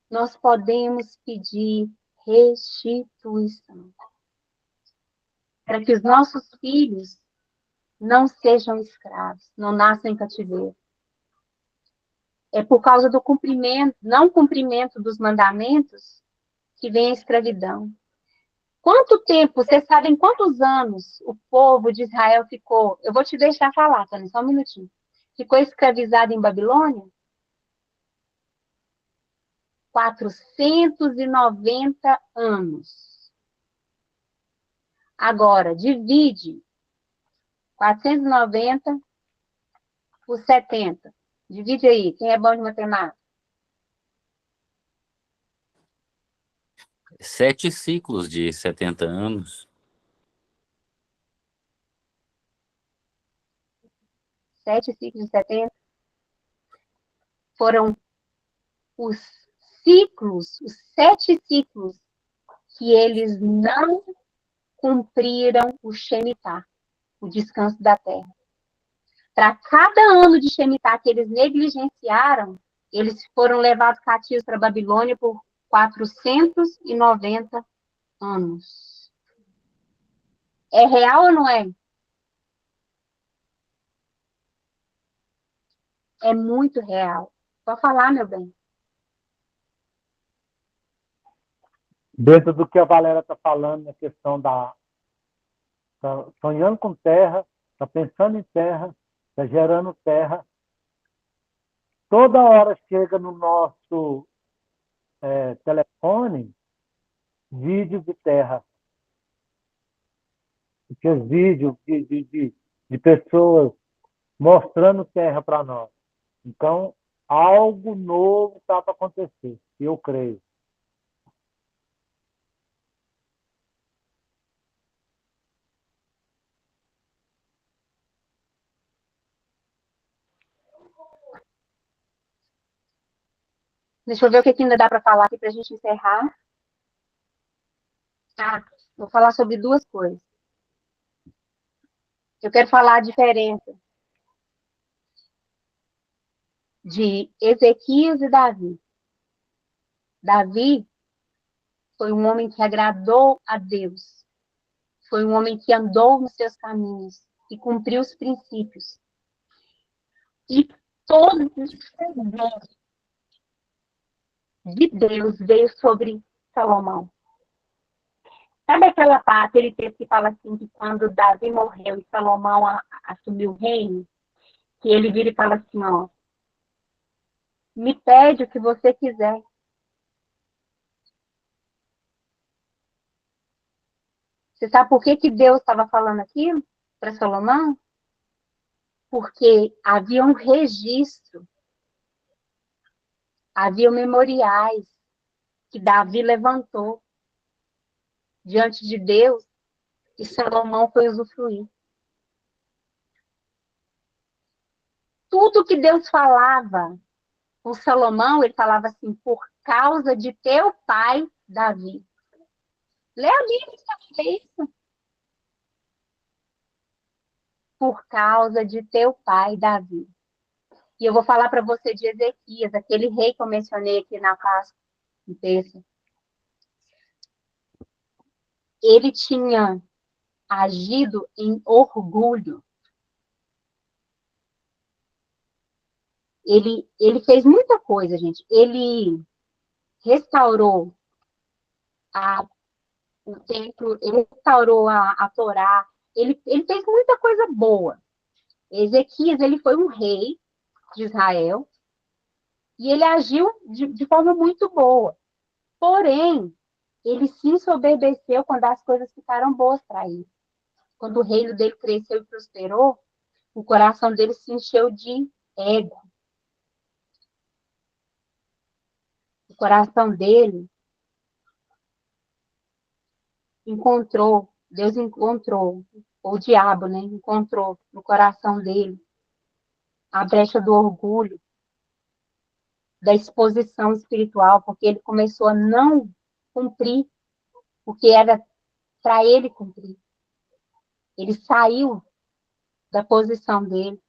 nós podemos pedir restituição. Para que os nossos filhos não sejam escravos, não nasçam em cativeiro. É por causa do não cumprimento dos mandamentos que vem a escravidão. Quanto tempo, vocês sabem quantos anos o povo de Israel ficou? Eu vou te deixar falar, Tânia, só um minutinho. Ficou escravizado em Babilônia? 490 anos. Agora, divide 490 por 70. Divide aí, quem é bom de matemática? 7 ciclos de 70 anos. 7 ciclos de 70. Foram os ciclos, os 7 ciclos que eles não cumpriram o Shemitah, o descanso da terra. Para cada ano de Shemitah que eles negligenciaram, eles foram levados cativos para a Babilônia por 490 anos. É real ou não é? É muito real. Pode falar, meu bem. Dentro do que a Valéria está falando, na questão tá sonhando com terra, está pensando em terra, está gerando terra. Toda hora chega no nosso telefone vídeo de terra. Porque vídeos de pessoas mostrando terra para nós. Então, algo novo está para acontecer, eu creio. Deixa eu ver o que ainda dá para falar aqui para a gente encerrar. Ah, vou falar sobre duas coisas. Eu quero falar a diferença de Ezequias e Davi. Davi foi um homem que agradou a Deus. Foi um homem que andou nos seus caminhos e cumpriu os princípios. E todos os poderes de Deus veio sobre Salomão. Sabe aquela parte, ele teve que falar assim, que quando Davi morreu e Salomão assumiu o reino, que ele vira e fala assim, ó, me pede o que você quiser. Você sabe por que Deus estava falando aquilo para Salomão? Porque havia um registro, havia memoriais que Davi levantou diante de Deus e Salomão foi usufruir. Tudo que Deus falava com Salomão, ele falava assim, por causa de teu pai, Davi. Lê a Bíblia, sabe isso? Por causa de teu pai, Davi. E eu vou falar para você de Ezequias, aquele rei que eu mencionei aqui na Páscoa, em terça. Ele tinha agido em orgulho. Ele fez muita coisa, gente. Ele restaurou o templo, ele restaurou a Torá, ele fez muita coisa boa. Ezequias, ele foi um rei de Israel e ele agiu de forma muito boa. Porém, ele se ensoberbeceu quando as coisas ficaram boas para ele. Quando o reino dele cresceu e prosperou, o coração dele se encheu de ego. O coração dele Deus encontrou, ou o diabo, né, encontrou no coração dele a brecha do orgulho, da exposição espiritual, porque ele começou a não cumprir o que era para ele cumprir. Ele saiu da posição dele.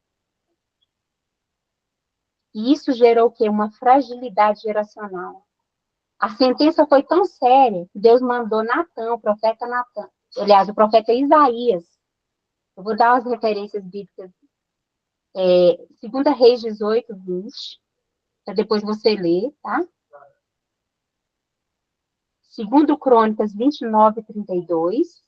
E isso gerou o quê? Uma fragilidade geracional. A sentença foi tão séria que Deus mandou Natã, o profeta Natã, aliás, o profeta Isaías. Eu vou dar as referências bíblicas. 2 Reis 18, 20, para depois você ler, tá? 2 Crônicas 29, 32.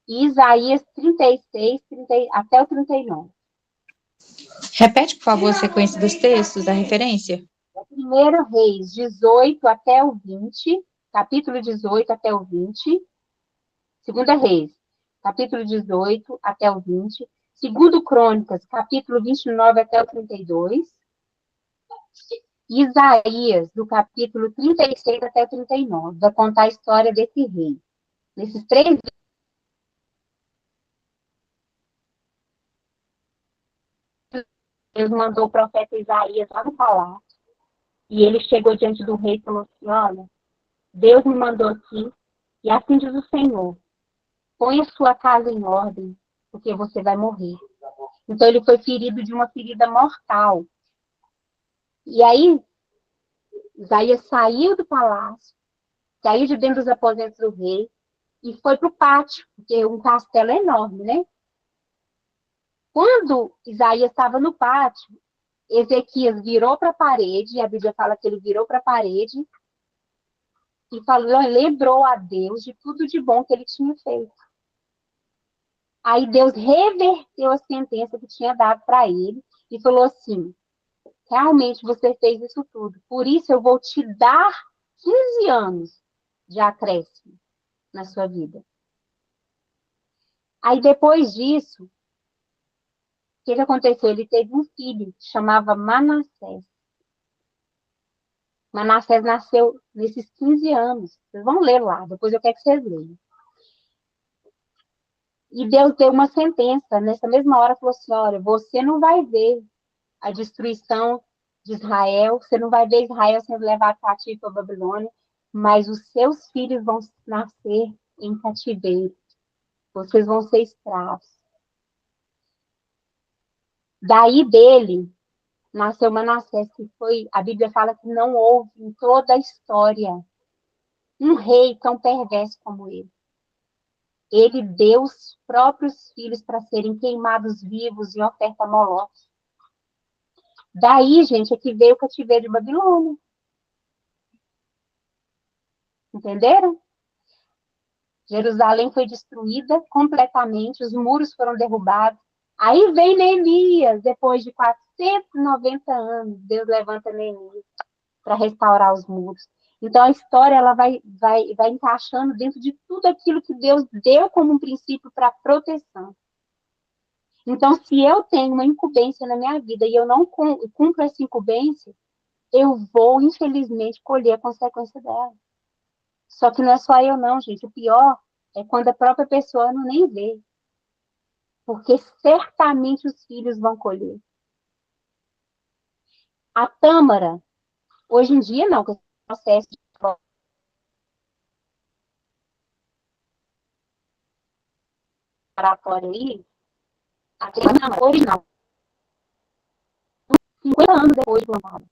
E Isaías 36, 30, até o 39. Repete, por favor, a sequência dos textos, a referência. 1 Reis 18 até o 20, capítulo 18 até o 20. 2 Reis, capítulo 18 até o 20. 2 Crônicas, capítulo 29 até o 32. Isaías, do capítulo 36 até o 39. Vai contar a história desse rei. Nesses 3 Deus mandou o profeta Isaías lá no palácio. E ele chegou diante do rei e falou assim, olha, Deus me mandou aqui, e assim diz o Senhor, põe a sua casa em ordem, porque você vai morrer. Então ele foi ferido de uma ferida mortal. E aí, Isaías saiu do palácio, saiu de dentro dos aposentos do rei, e foi para o pátio, porque um castelo é enorme, né? Quando Isaías estava no pátio, Ezequias virou para a parede, e a Bíblia fala que ele virou para a parede, e falou, lembrou a Deus de tudo de bom que ele tinha feito. Aí Deus reverteu a sentença que tinha dado para ele e falou assim, realmente você fez isso tudo, por isso eu vou te dar 15 anos de acréscimo na sua vida. Aí depois disso, o que aconteceu? Ele teve um filho que chamava Manassés. Manassés nasceu nesses 15 anos. Vocês vão ler lá, depois eu quero que vocês leiam. E Deus deu uma sentença, nessa mesma hora falou assim, olha, você não vai ver a destruição de Israel. Você não vai ver Israel sendo levado cativo para a Babilônia, mas os seus filhos vão nascer em cativeiro. Vocês vão ser escravos. Daí dele nasceu Manassés, que foi, a Bíblia fala que não houve em toda a história um rei tão perverso como ele. Ele deu os próprios filhos para serem queimados vivos em oferta a Moloque. Daí, gente, é que veio o cativeiro de Babilônia. Entenderam? Jerusalém foi destruída completamente, os muros foram derrubados. Aí vem Neemias, depois de 490 anos, Deus levanta Neemias para restaurar os muros. Então, a história ela vai encaixando dentro de tudo aquilo que Deus deu como um princípio para proteção. Então, se eu tenho uma incumbência na minha vida e eu não cumpro essa incumbência, eu vou, infelizmente, colher a consequência dela. Só que não é só eu, não, gente. O pior é quando a própria pessoa não nem vê. Porque certamente os filhos vão colher. A Tâmara, hoje em dia, não, com esse processo de oratório aí, a Tâmara, hoje não. 50 anos depois de plantada.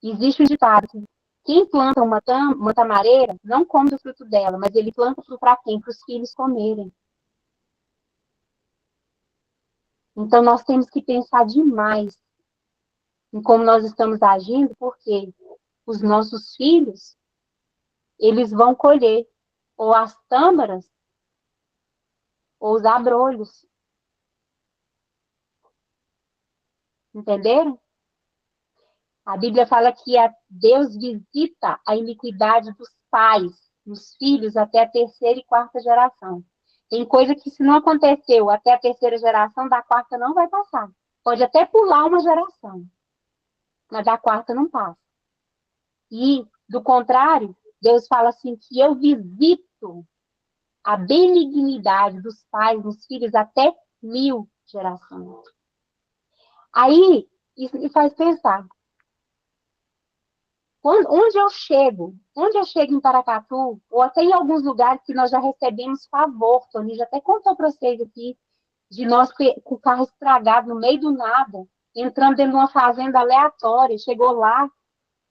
Existe um ditado que quem planta uma tamareira não come do fruto dela, mas ele planta para quem? Para os filhos comerem. Então, nós temos que pensar demais em como nós estamos agindo, porque os nossos filhos, eles vão colher ou as tâmaras ou os abrolhos. Entenderam? A Bíblia fala que Deus visita a iniquidade dos pais, dos filhos, até a terceira e quarta geração. Tem coisa que, se não aconteceu até a terceira geração, da quarta não vai passar. Pode até pular uma geração, mas da quarta não passa. E, do contrário, Deus fala assim, que eu visito a benignidade dos pais, dos filhos, até 1000 gerações. Aí, isso me faz pensar. Onde eu chego em Paracatu, ou até em alguns lugares que nós já recebemos favor, Tony já até contou para vocês aqui, de nós com o carro estragado no meio do nada, entrando dentro de uma fazenda aleatória, chegou lá,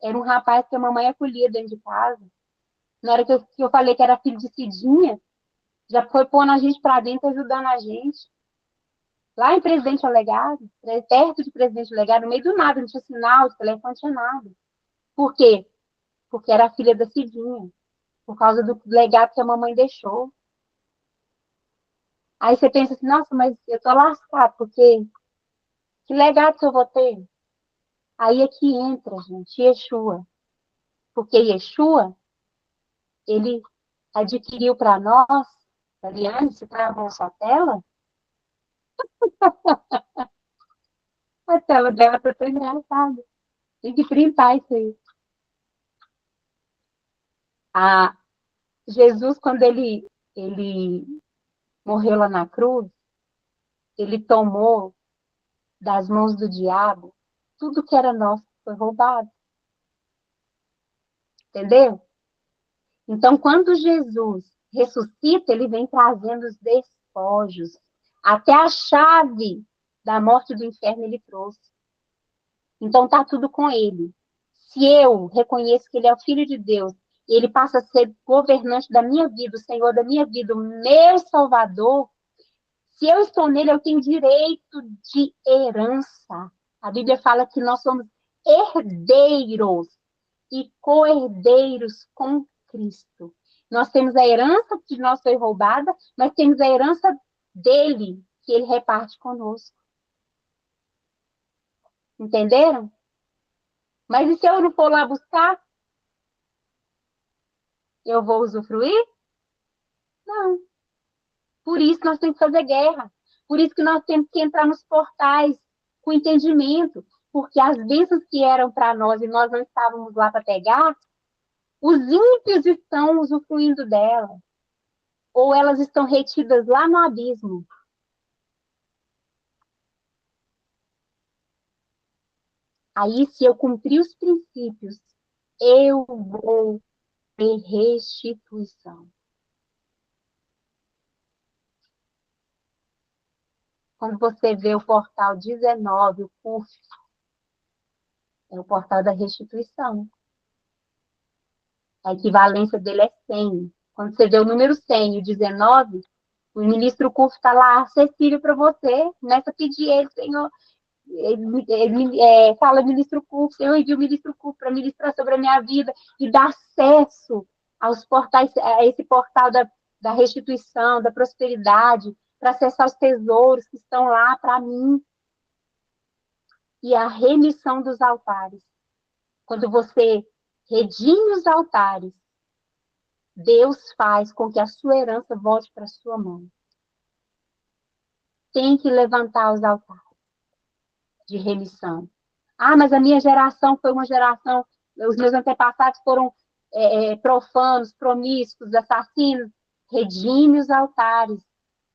era um rapaz que a mamãe acolhia dentro de casa. Na hora que eu falei que era filho de Cidinha, já foi pondo a gente para dentro, ajudando a gente. Lá em Presidente Alegado, perto de Presidente Alegado, no meio do nada, não tinha sinal, de telefone, não tinha nada. Por quê? Porque era a filha da Cidinha, por causa do legado que a mamãe deixou. Aí você pensa assim, nossa, mas eu tô lascado, porque que legado que eu vou ter? Aí é que entra, gente, Yeshua. Porque Yeshua, ele adquiriu para nós, Ariane, se travou a sua tela? A tela dela tá tão engraçada. Tem que printar isso aí. Jesus, quando ele morreu lá na cruz, ele tomou das mãos do diabo tudo que era nosso foi roubado. Entendeu? Então, quando Jesus ressuscita, ele vem trazendo os despojos. Até a chave da morte do inferno ele trouxe. Então, está tudo com ele. Se eu reconheço que ele é o Filho de Deus, ele passa a ser governante da minha vida, o Senhor da minha vida, o meu Salvador, se eu estou nele, eu tenho direito de herança. A Bíblia fala que nós somos herdeiros e co-herdeiros com Cristo. Nós temos a herança que nós foi roubada, mas temos a herança dele, que ele reparte conosco. Entenderam? Mas e se eu não for lá buscar? Eu vou usufruir? Não. Por isso nós temos que fazer guerra. Por isso que nós temos que entrar nos portais com entendimento. Porque as bênçãos que eram para nós e nós não estávamos lá para pegar, os ímpios estão usufruindo dela. Ou elas estão retidas lá no abismo. Aí, se eu cumprir os princípios, eu vou ter restituição. Quando você vê o portal 19, o CUF, é o portal da restituição. A equivalência dele é 100. Quando você vê o número 100 e o 19, o ministro CUF está lá acessível para você. Começa a pedir ele, Senhor. Ele fala, ministro CUF, eu envio o ministro CUF para ministrar sobre a minha vida e dar acesso aos portais, a esse portal da restituição, da prosperidade, para acessar os tesouros que estão lá para mim. E a remissão dos altares. Quando você redime os altares, Deus faz com que a sua herança volte para a sua mão. Tem que levantar os altares de remissão. Ah, mas a minha geração foi uma geração, os meus antepassados foram profanos, promíscuos, assassinos. Redime os altares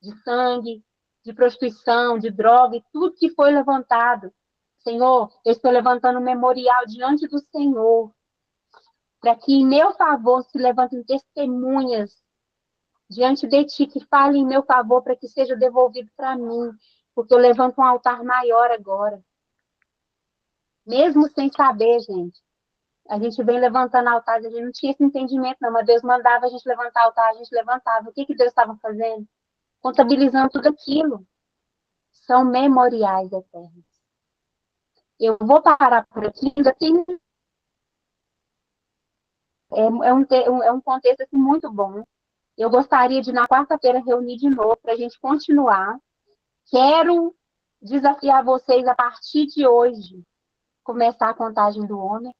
de sangue, de prostituição, de droga, e tudo que foi levantado. Senhor, eu estou levantando um memorial diante do Senhor, para que em meu favor se levantem testemunhas diante de ti, que falem em meu favor, para que seja devolvido para mim, porque eu levanto um altar maior agora. Mesmo sem saber, gente. A gente vem levantando altares, a gente não tinha esse entendimento, não, mas Deus mandava a gente levantar altar, a gente levantava. O que Deus estava fazendo? Contabilizando tudo aquilo. São memoriais eternos. Eu vou parar por aqui, ainda tem... É um contexto assim, muito bom. Eu gostaria de, na quarta-feira, reunir de novo para a gente continuar. Quero desafiar vocês, a partir de hoje, começar a contagem do homem,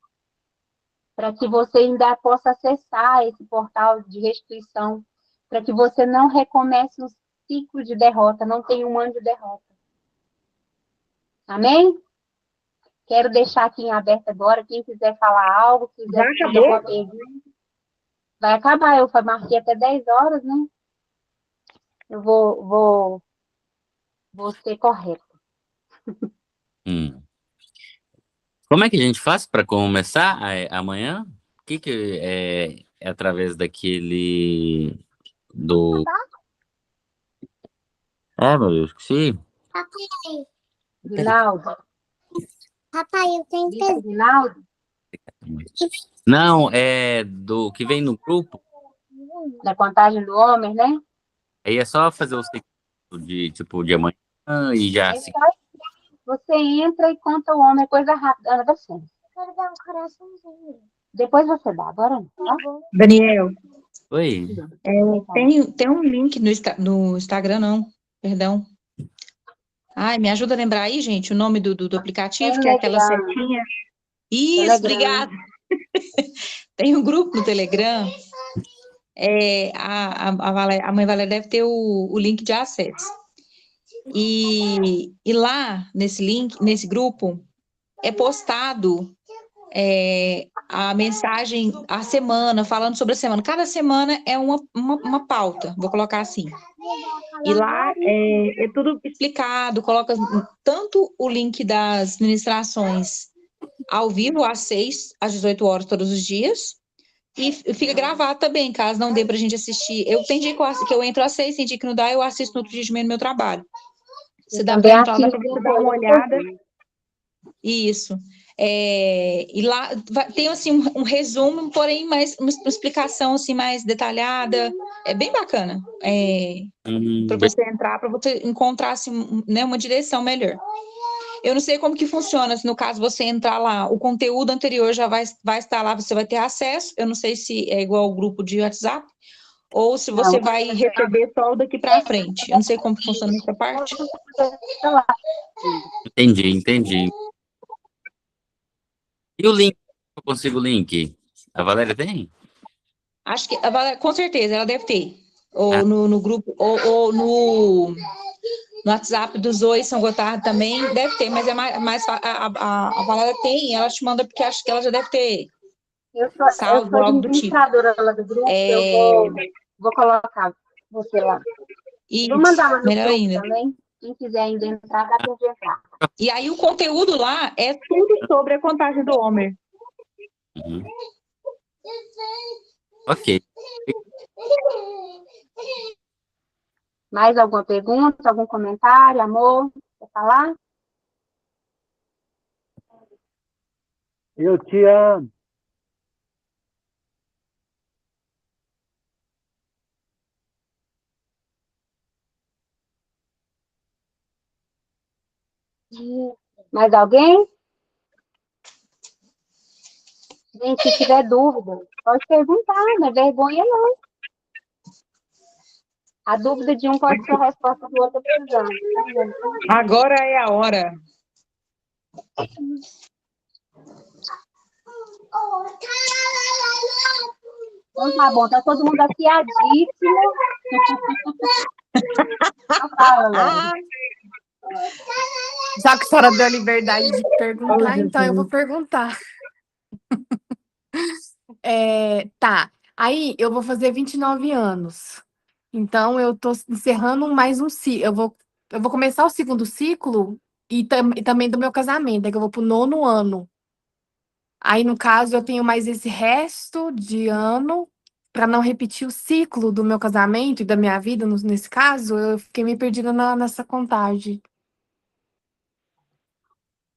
para que você ainda possa acessar esse portal de restituição, para que você não recomece um ciclo de derrota, não tenha um ano de derrota. Amém? Quero deixar aqui em aberto agora, quem quiser falar algo, quiser fazer uma pergunta. Vai acabar, eu marquei até 10 horas, né? Eu vou ser correta. Como é que a gente faz para começar amanhã? O que é através daquele do... meu Deus, esqueci. Papai, Rinaldo. papai, eu tenho que... Rinaldo? Não, é do que vem no grupo. Da contagem do homem, né? Aí é só fazer o ciclo de amanhã e já... Você entra e conta o homem, é coisa rápida. Ana, dá certo. Quero dar um coraçãozinho. Depois você dá, agora não, tá? Daniel, Oi? tem um link no Instagram, não, perdão. Ai, me ajuda a lembrar aí, gente, o nome do aplicativo, que é aquela setinha. Isso, obrigada. Tem um grupo no Telegram. A mãe Valéria deve ter o link de acesso. E lá, nesse link, nesse grupo, é postado a mensagem, a semana, falando sobre a semana. Cada semana é uma pauta, vou colocar assim. E lá é tudo explicado, coloca tanto o link das ministrações ao vivo, às 6, às 18 horas, todos os dias, e fica gravado também, caso não dê pra gente assistir. Tem dia que eu entro às 6, tem dia que não dá, eu assisto no outro dia de manhã no meu trabalho. Você dá pra entrar, dá pra você dar uma olhada. Isso. E lá tem assim um resumo, porém mais uma explicação assim mais detalhada. É bem bacana. Para você entrar, para você encontrar assim, né, uma direção melhor. Eu não sei como que funciona, se no caso você entrar lá, o conteúdo anterior já vai estar lá, você vai ter acesso. Eu não sei se é igual ao grupo de WhatsApp, ou se você vai receber só daqui para frente. Eu não sei como que funciona essa parte. Entendi. E o link? Eu consigo o link? A Valéria tem? Acho que a Valéria, com certeza, ela deve ter. Ou no grupo, ou no WhatsApp do Zoe São Gotardo também, deve ter, mas é mais a Valéria tem, ela te manda, porque acho que ela já deve ter salvo algo do tipo. Lá do grupo, eu vou colocar você lá. Isso, vou mandar lá no melhor grupo ainda. também. Quem quiser ainda entrar, dá para entrar. E aí o conteúdo lá é tudo sobre a contagem do Homer. Uhum. Ok. Mais alguma pergunta, algum comentário, amor? Quer falar? Eu te amo. Mais alguém? Gente, se tiver dúvida, pode perguntar, não é vergonha não. A dúvida de um pode ser a resposta do outro precisando. Agora é a hora. Então tá bom, tá todo mundo afiadíssimo. Então fala, Léo. Já que a senhora deu a liberdade de perguntar, então eu vou perguntar. Tá. Aí eu vou fazer 29 anos. Então eu tô encerrando mais um ciclo. Eu vou começar o segundo ciclo e também do meu casamento, é que eu vou pro 9º ano. Aí, no caso, eu tenho mais esse resto de ano para não repetir o ciclo do meu casamento e da minha vida, nesse caso, eu fiquei meio perdida nessa contagem.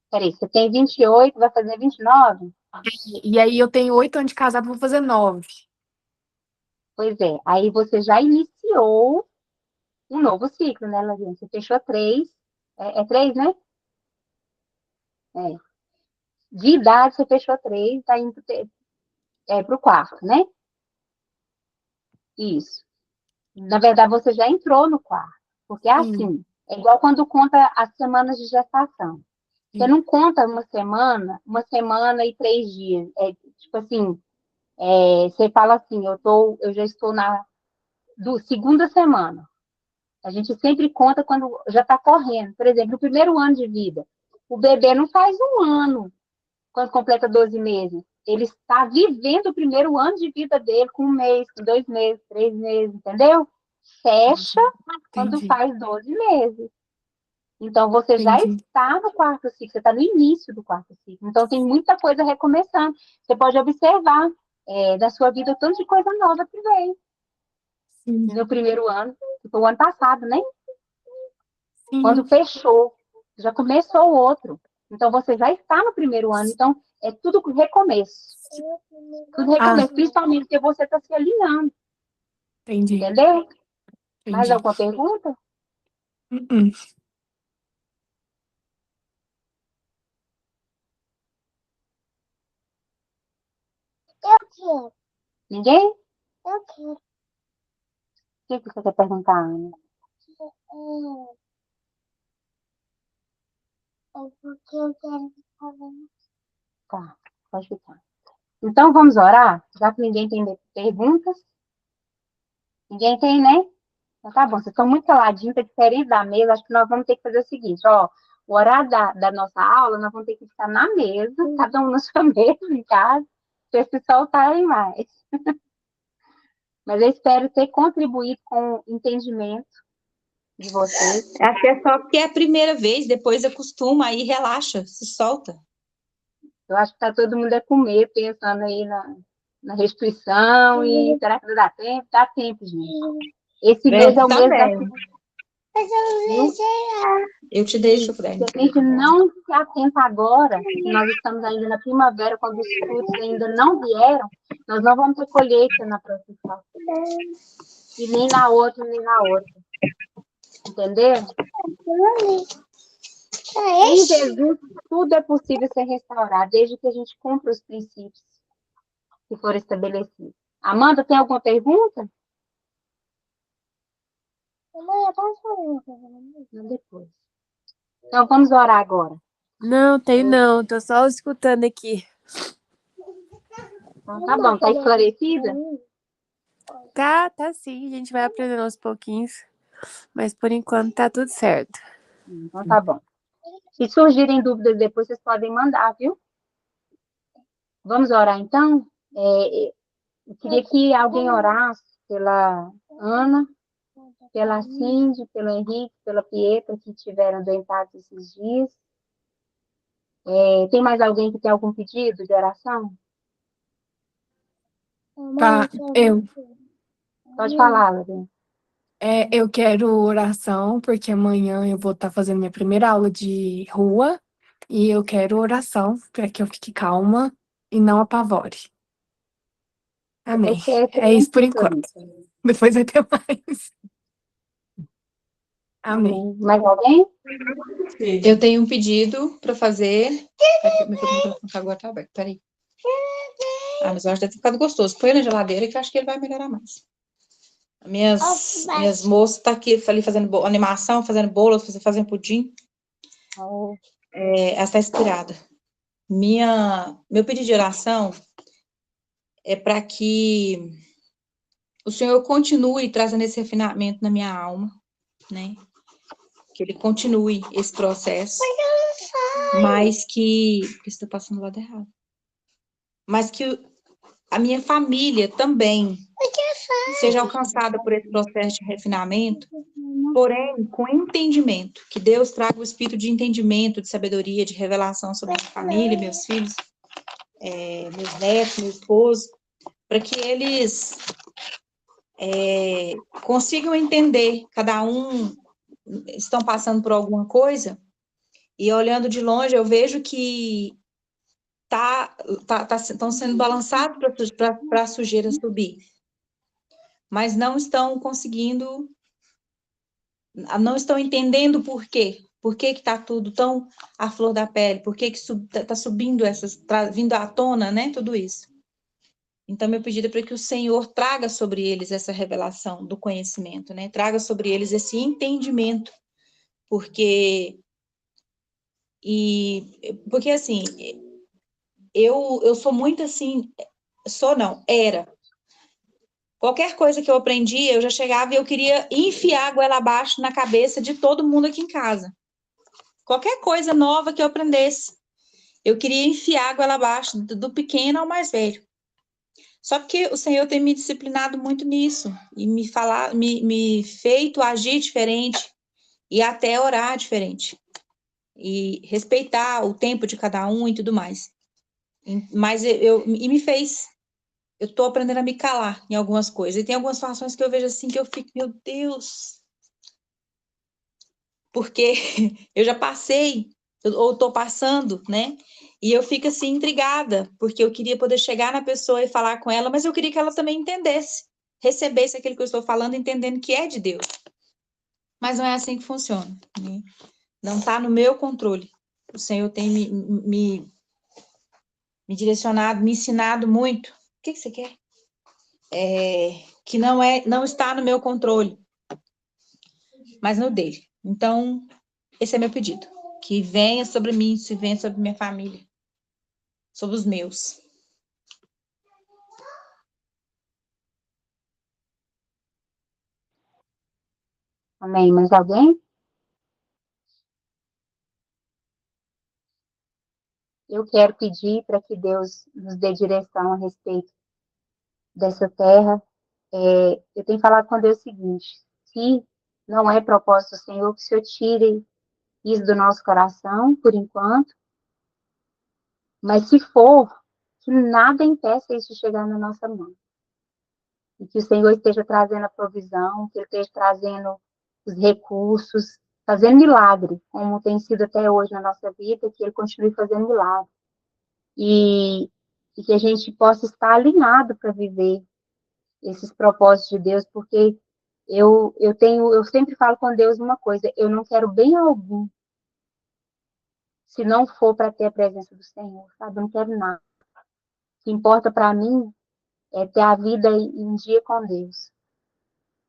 Peraí, você tem 28, vai fazer 29? E aí eu tenho 8 anos de casado, vou fazer 9. Pois é, aí você já iniciou um novo ciclo, né, Larinha? Você fechou 3, é 3, né? É. De idade, você fechou 3, tá indo pro quarto, né? Isso. Na verdade, você já entrou no quarto, porque é Sim, assim, é igual quando conta as semanas de gestação. Você sim. não conta uma semana e 3 dias. É tipo assim, você fala assim, eu já estou na segunda semana. A gente sempre conta quando já está correndo. Por exemplo, o primeiro ano de vida. O bebê não faz um ano quando completa 12 meses. Ele está vivendo o primeiro ano de vida dele com 1 mês, com 2 meses, 3 meses, entendeu? Fecha quando Entendi, faz 12 meses. Então, você já entendi. está no quarto ciclo, você está no início do quarto ciclo. Então, tem muita coisa recomeçando. Você pode observar da sua vida o tanto de coisa nova que veio Sim, no primeiro ano, que foi o ano passado, né? Quando sim, fechou, já começou o outro. Então, você já está no primeiro ano. Então, é tudo recomeço. Tudo Ah, recomeço, principalmente porque você está se alinhando. entendi, Entendeu? Mais entendi. alguma pergunta? Uh-uh. Eu quero. Ninguém? Eu quero. O que você quer perguntar, Ana? É porque eu quero ficar vendo. Tá, pode ficar. Então, vamos orar? Já que ninguém tem perguntas? Ninguém tem, né? Então, tá bom, vocês estão muito caladinhos, tá diferente da mesa. Acho que nós vamos ter que fazer o seguinte, ó. O horário da nossa aula, nós vamos ter que ficar na mesa, cada um na sua mesa em casa, para se soltarem mais. Mas eu espero ter contribuído com o entendimento de vocês. Acho que é só porque é a primeira vez, depois acostuma, aí relaxa, se solta. Eu acho que está todo mundo a comer, pensando aí na restrição e será que vai dar tempo? Dá tempo, gente. Esse mês é o mês da Também. Mas eu viu? não sei. Eu te deixo, Se Fred. a gente não se atenta agora, que nós estamos ainda na primavera, quando os frutos ainda não vieram, nós não vamos ter colheita na próxima safra. E nem na outra, nem na outra. Entenderam? Em Jesus, tudo é possível ser restaurado, desde que a gente cumpra os princípios que foram estabelecidos. Amanda, tem alguma pergunta? Mãe, eu posso fazer uma coisa? Não, depois. Então, vamos orar agora. Não, tem não. Tô só escutando aqui. Então, tá bom, tá esclarecida? Tá sim. A gente vai aprendendo aos pouquinhos. Mas por enquanto tá tudo certo. Então, tá bom. Se surgirem dúvidas depois, vocês podem mandar, viu? Vamos orar, então? Eu queria que alguém orasse pela Ana, pela Cindy, pelo Henrique, pela Pietra, que tiveram doentados esses dias. Tem mais alguém que tem algum pedido de oração? Tá, eu. Pode falar, Lorena. Eu quero oração, porque amanhã eu vou estar fazendo minha primeira aula de rua e eu quero oração para que eu fique calma e não apavore. Amém. Você É isso por tem enquanto. Depois vai ter mais. Amém. Amém. Mais alguém? Eu tenho um pedido para fazer. Meu microfone agora tá aberto, peraí. Mas eu acho que deve ter ficado gostoso. Põe na geladeira que eu acho que ele vai melhorar mais. Minhas moças estão aqui ali fazendo animação, fazendo bolo, fazendo pudim. Ela está inspirada. Meu pedido de oração é para que o Senhor continue trazendo esse refinamento na minha alma, né? Que Ele continue esse processo, mas que estou passando do lado errado. Mas que a minha família também seja alcançada por esse processo de refinamento, porém com entendimento, que Deus traga o espírito de entendimento, de sabedoria, de revelação sobre a minha família, meus filhos, meus netos, meu esposo, para que eles consigam entender, cada um estão passando por alguma coisa, e olhando de longe eu vejo que estão sendo balançados para a sujeira subir, mas não estão conseguindo, não estão entendendo por quê. Por que está tudo tão à flor da pele? Por que está subindo vindo à tona, né, tudo isso? Então, meu pedido é para que o Senhor traga sobre eles essa revelação do conhecimento, né? Traga sobre eles esse entendimento, porque assim, eu sou muito assim, era. Qualquer coisa que eu aprendi, eu já chegava e eu queria enfiar a goela abaixo na cabeça de todo mundo aqui em casa. Qualquer coisa nova que eu aprendesse, eu queria enfiar a goela abaixo, do pequeno ao mais velho. Só que o Senhor tem me disciplinado muito nisso, e me feito agir diferente, e até orar diferente, e respeitar o tempo de cada um e tudo mais. Mas me fez. Eu estou aprendendo a me calar em algumas coisas. E tem algumas situações que eu vejo assim que eu fico, meu Deus. Porque eu já passei, ou estou passando, né? E eu fico assim intrigada, porque eu queria poder chegar na pessoa e falar com ela, mas eu queria que ela também entendesse, recebesse aquilo que eu estou falando, entendendo que é de Deus. Mas não é assim que funciona, né? Não está no meu controle. O Senhor tem me direcionado, me ensinado muito. O que você quer? Que não está no meu controle, mas no dele. Então, esse é meu pedido. Que venha sobre mim, se venha sobre minha família, sobre os meus. Amém. Mais alguém? Eu quero pedir para que Deus nos dê direção a respeito dessa terra. Eu tenho falado com Deus o seguinte: se não é propósito do Senhor, que o Senhor tire isso do nosso coração, por enquanto, mas se for, que nada impeça isso de chegar na nossa mão. E que o Senhor esteja trazendo a provisão, que Ele esteja trazendo os recursos, fazendo milagre, como tem sido até hoje na nossa vida, que Ele continue fazendo milagre. E que a gente possa estar alinhado para viver esses propósitos de Deus, porque eu sempre falo com Deus uma coisa: eu não quero bem algum se não for para ter a presença do Senhor, sabe? Eu não quero nada. O que importa para mim é ter a vida em dia com Deus.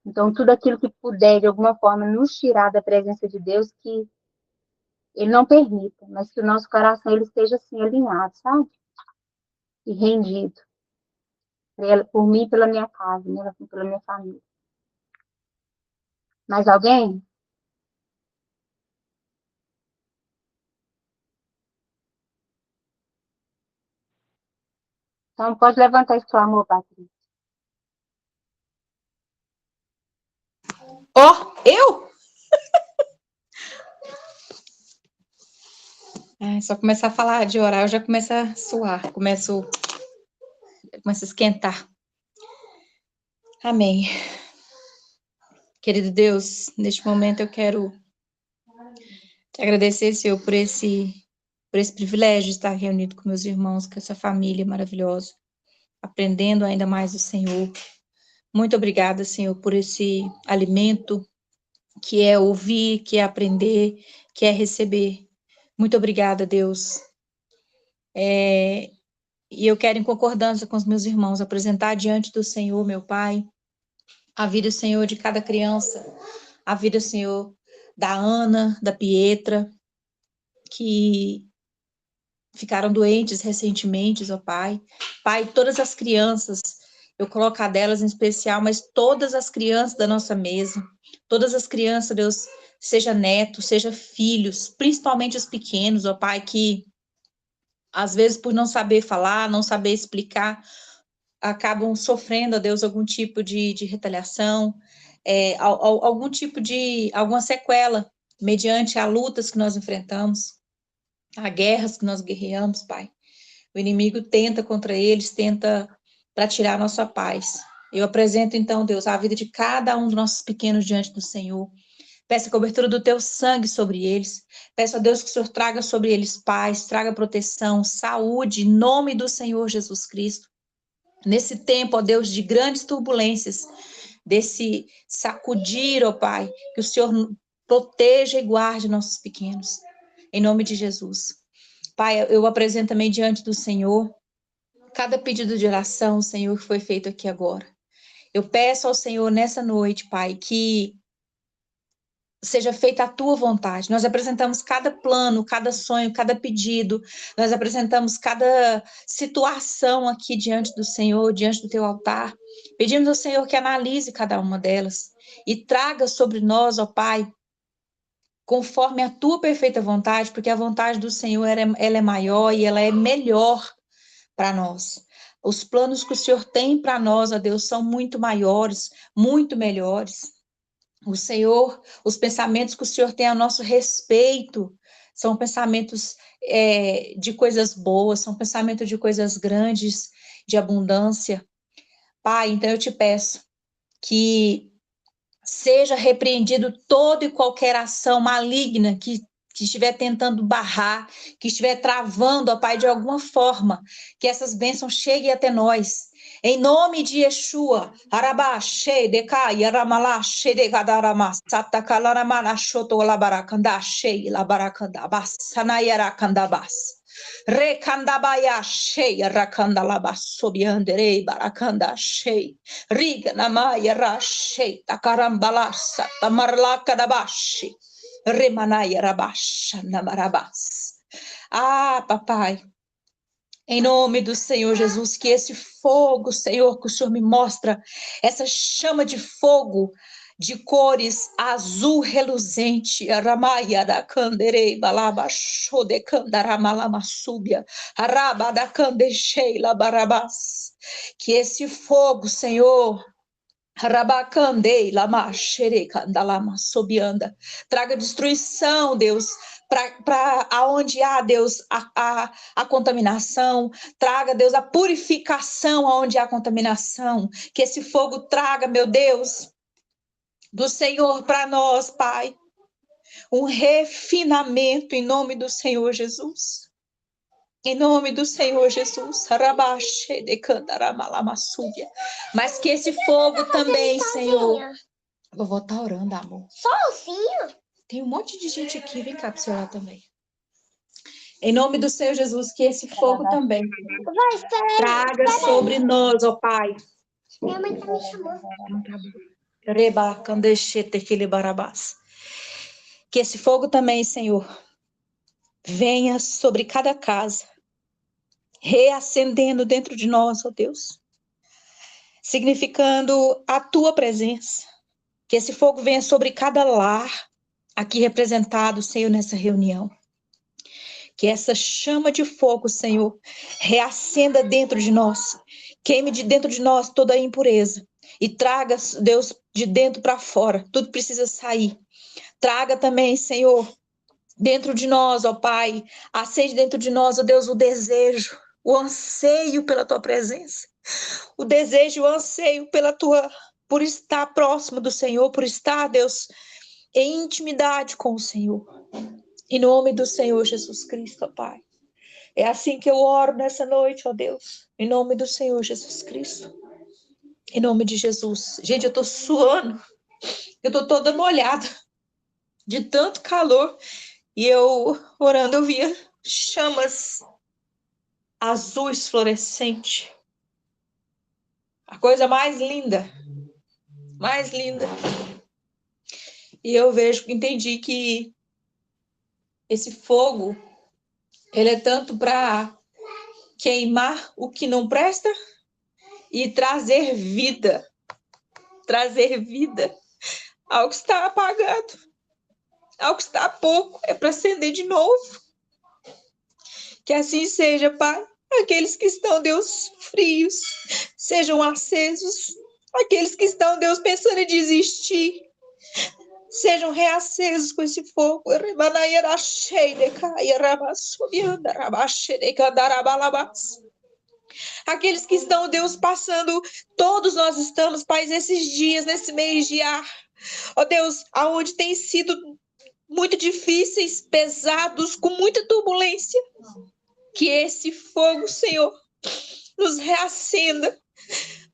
Então, tudo aquilo que puder, de alguma forma, nos tirar da presença de Deus, que Ele não permita, mas que o nosso coração ele esteja assim, alinhado, sabe? E rendido. Por mim e pela minha casa, né? Pela minha família. Mais alguém? Então, pode levantar esse clamor, Patrícia. Ó, eu? Só começar a falar de orar, eu já começo a suar, começo a esquentar. Amém. Querido Deus, neste momento eu quero te agradecer, Senhor, por esse privilégio de estar reunido com meus irmãos, com essa família maravilhosa, aprendendo ainda mais do Senhor. Muito obrigada, Senhor, por esse alimento que é ouvir, que é aprender, que é receber. Muito obrigada, Deus. E eu quero, em concordância com os meus irmãos, apresentar diante do Senhor, meu Pai, a vida, Senhor, de cada criança, a vida, Senhor, da Ana, da Pietra, que ficaram doentes recentemente, ó Pai. Pai, todas as crianças, eu coloco a delas em especial, mas todas as crianças da nossa mesa, todas as crianças, Deus, seja netos, seja filhos, principalmente os pequenos, ó Pai, que às vezes por não saber falar, não saber explicar, acabam sofrendo, ó Deus, algum tipo de retaliação, algum tipo de, alguma sequela, mediante a lutas que nós enfrentamos, a guerras que nós guerreamos, Pai. O inimigo tenta contra eles, tenta para tirar a nossa paz. Eu apresento, então, Deus, a vida de cada um dos nossos pequenos diante do Senhor. Peço a cobertura do teu sangue sobre eles. Peço a Deus que o Senhor traga sobre eles paz, traga proteção, saúde, em nome do Senhor Jesus Cristo. Nesse tempo, ó Deus, de grandes turbulências, desse sacudir, ó Pai, que o Senhor proteja e guarde nossos pequenos. Em nome de Jesus. Pai, eu apresento também diante do Senhor cada pedido de oração, Senhor, que foi feito aqui agora. Eu peço ao Senhor nessa noite, Pai, que seja feita a tua vontade. Nós apresentamos cada plano, cada sonho, cada pedido, nós apresentamos cada situação aqui diante do Senhor, diante do teu altar. Pedimos ao Senhor que analise cada uma delas e traga sobre nós, ó Pai, conforme a tua perfeita vontade, porque a vontade do Senhor ela é maior e ela é melhor para nós. Os planos que o Senhor tem para nós, ó Deus, são muito maiores, muito melhores. O Senhor, os pensamentos que o Senhor tem a nosso respeito, são pensamentos de coisas boas, são pensamentos de coisas grandes, de abundância. Pai, então eu te peço que seja repreendido toda e qualquer ação maligna que estiver tentando barrar, que estiver travando, ó Pai, de alguma forma, que essas bênçãos cheguem até nós. Em nome de Yeshua, Arabashe, Dekai, Aramalashe, Degadaramas, Satakalaramana, Shotolabarakandashe, Labarakandabas, Sanayarakandabas. Rekandabaya sheia rakandalabas sobiandere barakanda shei riga namaya rashei takarambalasa tamarlaka dabashi remanaya rabasha namarabas. Papai, em nome do Senhor Jesus, que esse fogo, Senhor, que o Senhor me mostra, essa chama de fogo de cores azul reluzente, Ramaya da Canderei, Balaba Shode Candaramala Súbia, Araba da Candechei, Labarabás, que esse fogo, Senhor, Rabacandei, Lama Xere, Candalama Sobianda, traga destruição, Deus, para aonde há, Deus, a contaminação, traga, Deus, a purificação aonde há contaminação, que esse fogo traga, meu Deus, do Senhor para nós, Pai, um refinamento em nome do Senhor Jesus. Em nome do Senhor Jesus, mas que esse fogo também, Senhor. Vovó tá orando, amor. Sozinho? Tem um monte de gente aqui, vem cá para você orar também. Em nome do Senhor Jesus, que esse fogo também traga sobre nós, ó Pai. Minha mãe tá me chamando. Que esse fogo também, Senhor, venha sobre cada casa, reacendendo dentro de nós, ó Deus, significando a tua presença. Que esse fogo venha sobre cada lar aqui representado, Senhor, nessa reunião. Que essa chama de fogo, Senhor, reacenda dentro de nós, queime de dentro de nós toda a impureza. e traga, Deus, de dentro para fora. Tudo precisa sair. Traga também, Senhor, dentro de nós, ó Pai, acende dentro de nós, ó Deus, o desejo, o anseio pela tua presença, o desejo, o anseio por estar próximo do Senhor, por estar, Deus, em intimidade com o Senhor. Em nome do Senhor Jesus Cristo, ó Pai. É assim que eu oro nessa noite, ó Deus. Em nome do Senhor Jesus Cristo. Em nome de Jesus. Gente, eu tô suando. Eu tô toda molhada de tanto calor. E eu, orando, eu via chamas azuis fluorescentes. A coisa mais linda. Mais linda. E eu entendi que esse fogo, ele é tanto para queimar o que não presta e trazer vida. Trazer vida ao que está apagado, ao que está pouco. É para acender de novo. Que assim seja, Pai. Aqueles que estão, Deus, frios, sejam acesos. Aqueles que estão, Deus, pensando em desistir, sejam reacesos com esse fogo. Aqueles que estão, Deus, passando, todos nós estamos, Pai, nesses dias, nesse mês de ar, ó Deus, aonde tem sido muito difíceis, pesados, com muita turbulência, que esse fogo, Senhor, nos reacenda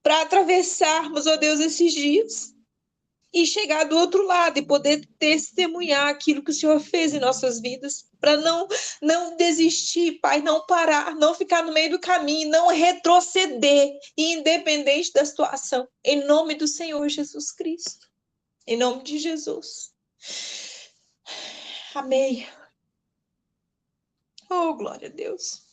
para atravessarmos, ó Deus, esses dias e chegar do outro lado e poder testemunhar aquilo que o Senhor fez em nossas vidas, para não desistir, Pai, não parar, não ficar no meio do caminho, não retroceder, independente da situação, em nome do Senhor Jesus Cristo, em nome de Jesus. Amém. Oh, glória a Deus.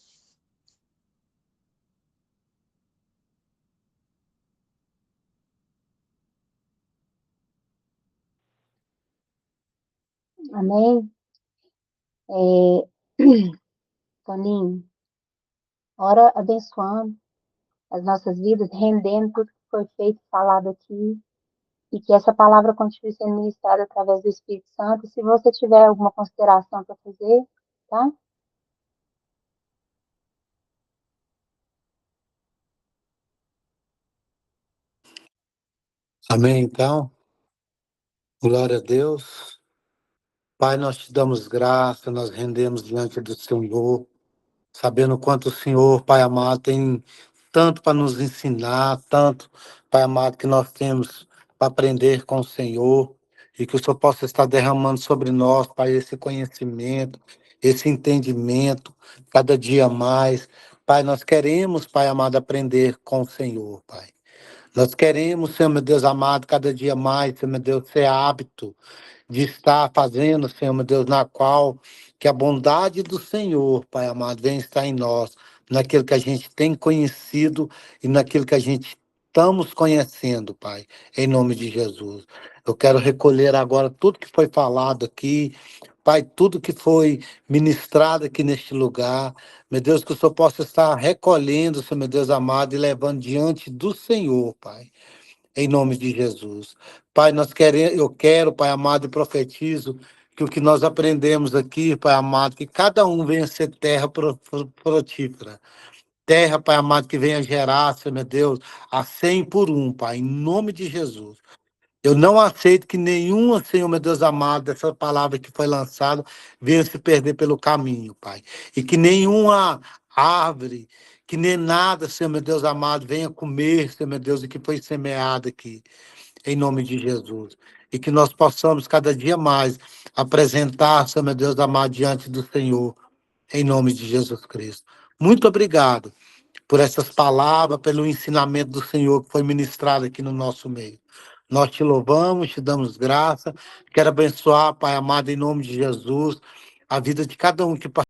Amém? Toninho, ora abençoando as nossas vidas, rendendo tudo que foi feito e falado aqui, e que essa palavra continue sendo ministrada através do Espírito Santo. Se você tiver alguma consideração para fazer, tá? Amém, então. Glória a Deus. Pai, nós te damos graça, nós rendemos diante do Senhor, sabendo quanto o Senhor, Pai amado, tem tanto para nos ensinar, tanto, Pai amado, que nós temos para aprender com o Senhor, e que o Senhor possa estar derramando sobre nós, Pai, esse conhecimento, esse entendimento, cada dia mais. Pai, nós queremos, Pai amado, aprender com o Senhor, Pai. Nós queremos, Senhor, meu Deus amado, cada dia mais, Senhor, meu Deus, ser hábito de estar fazendo, Senhor, meu Deus, na qual que a bondade do Senhor, Pai amado, venha estar em nós, naquilo que a gente tem conhecido e naquilo que a gente estamos conhecendo, Pai, em nome de Jesus. Eu quero recolher agora tudo que foi falado aqui, Pai, tudo que foi ministrado aqui neste lugar, meu Deus, que o Senhor possa estar recolhendo, Senhor, meu Deus amado, e levando diante do Senhor, Pai, em nome de Jesus. Pai, eu quero, Pai amado, e profetizo que o que nós aprendemos aqui, Pai amado, que cada um venha ser terra frutífera. Terra, Pai amado, que venha gerar, Senhor meu Deus, a 100 por um, Pai, em nome de Jesus. Eu não aceito que nenhuma, Senhor, meu Deus amado, dessa palavra que foi lançada venha se perder pelo caminho, Pai. E que nenhuma árvore, que nem nada, Senhor, meu Deus amado, venha comer, Senhor, meu Deus, o que foi semeado aqui, em nome de Jesus. E que nós possamos cada dia mais apresentar, Senhor, meu Deus amado, diante do Senhor, em nome de Jesus Cristo. Muito obrigado por essas palavras, pelo ensinamento do Senhor que foi ministrado aqui no nosso meio. Nós te louvamos, te damos graça. Quero abençoar, Pai amado, em nome de Jesus, a vida de cada um que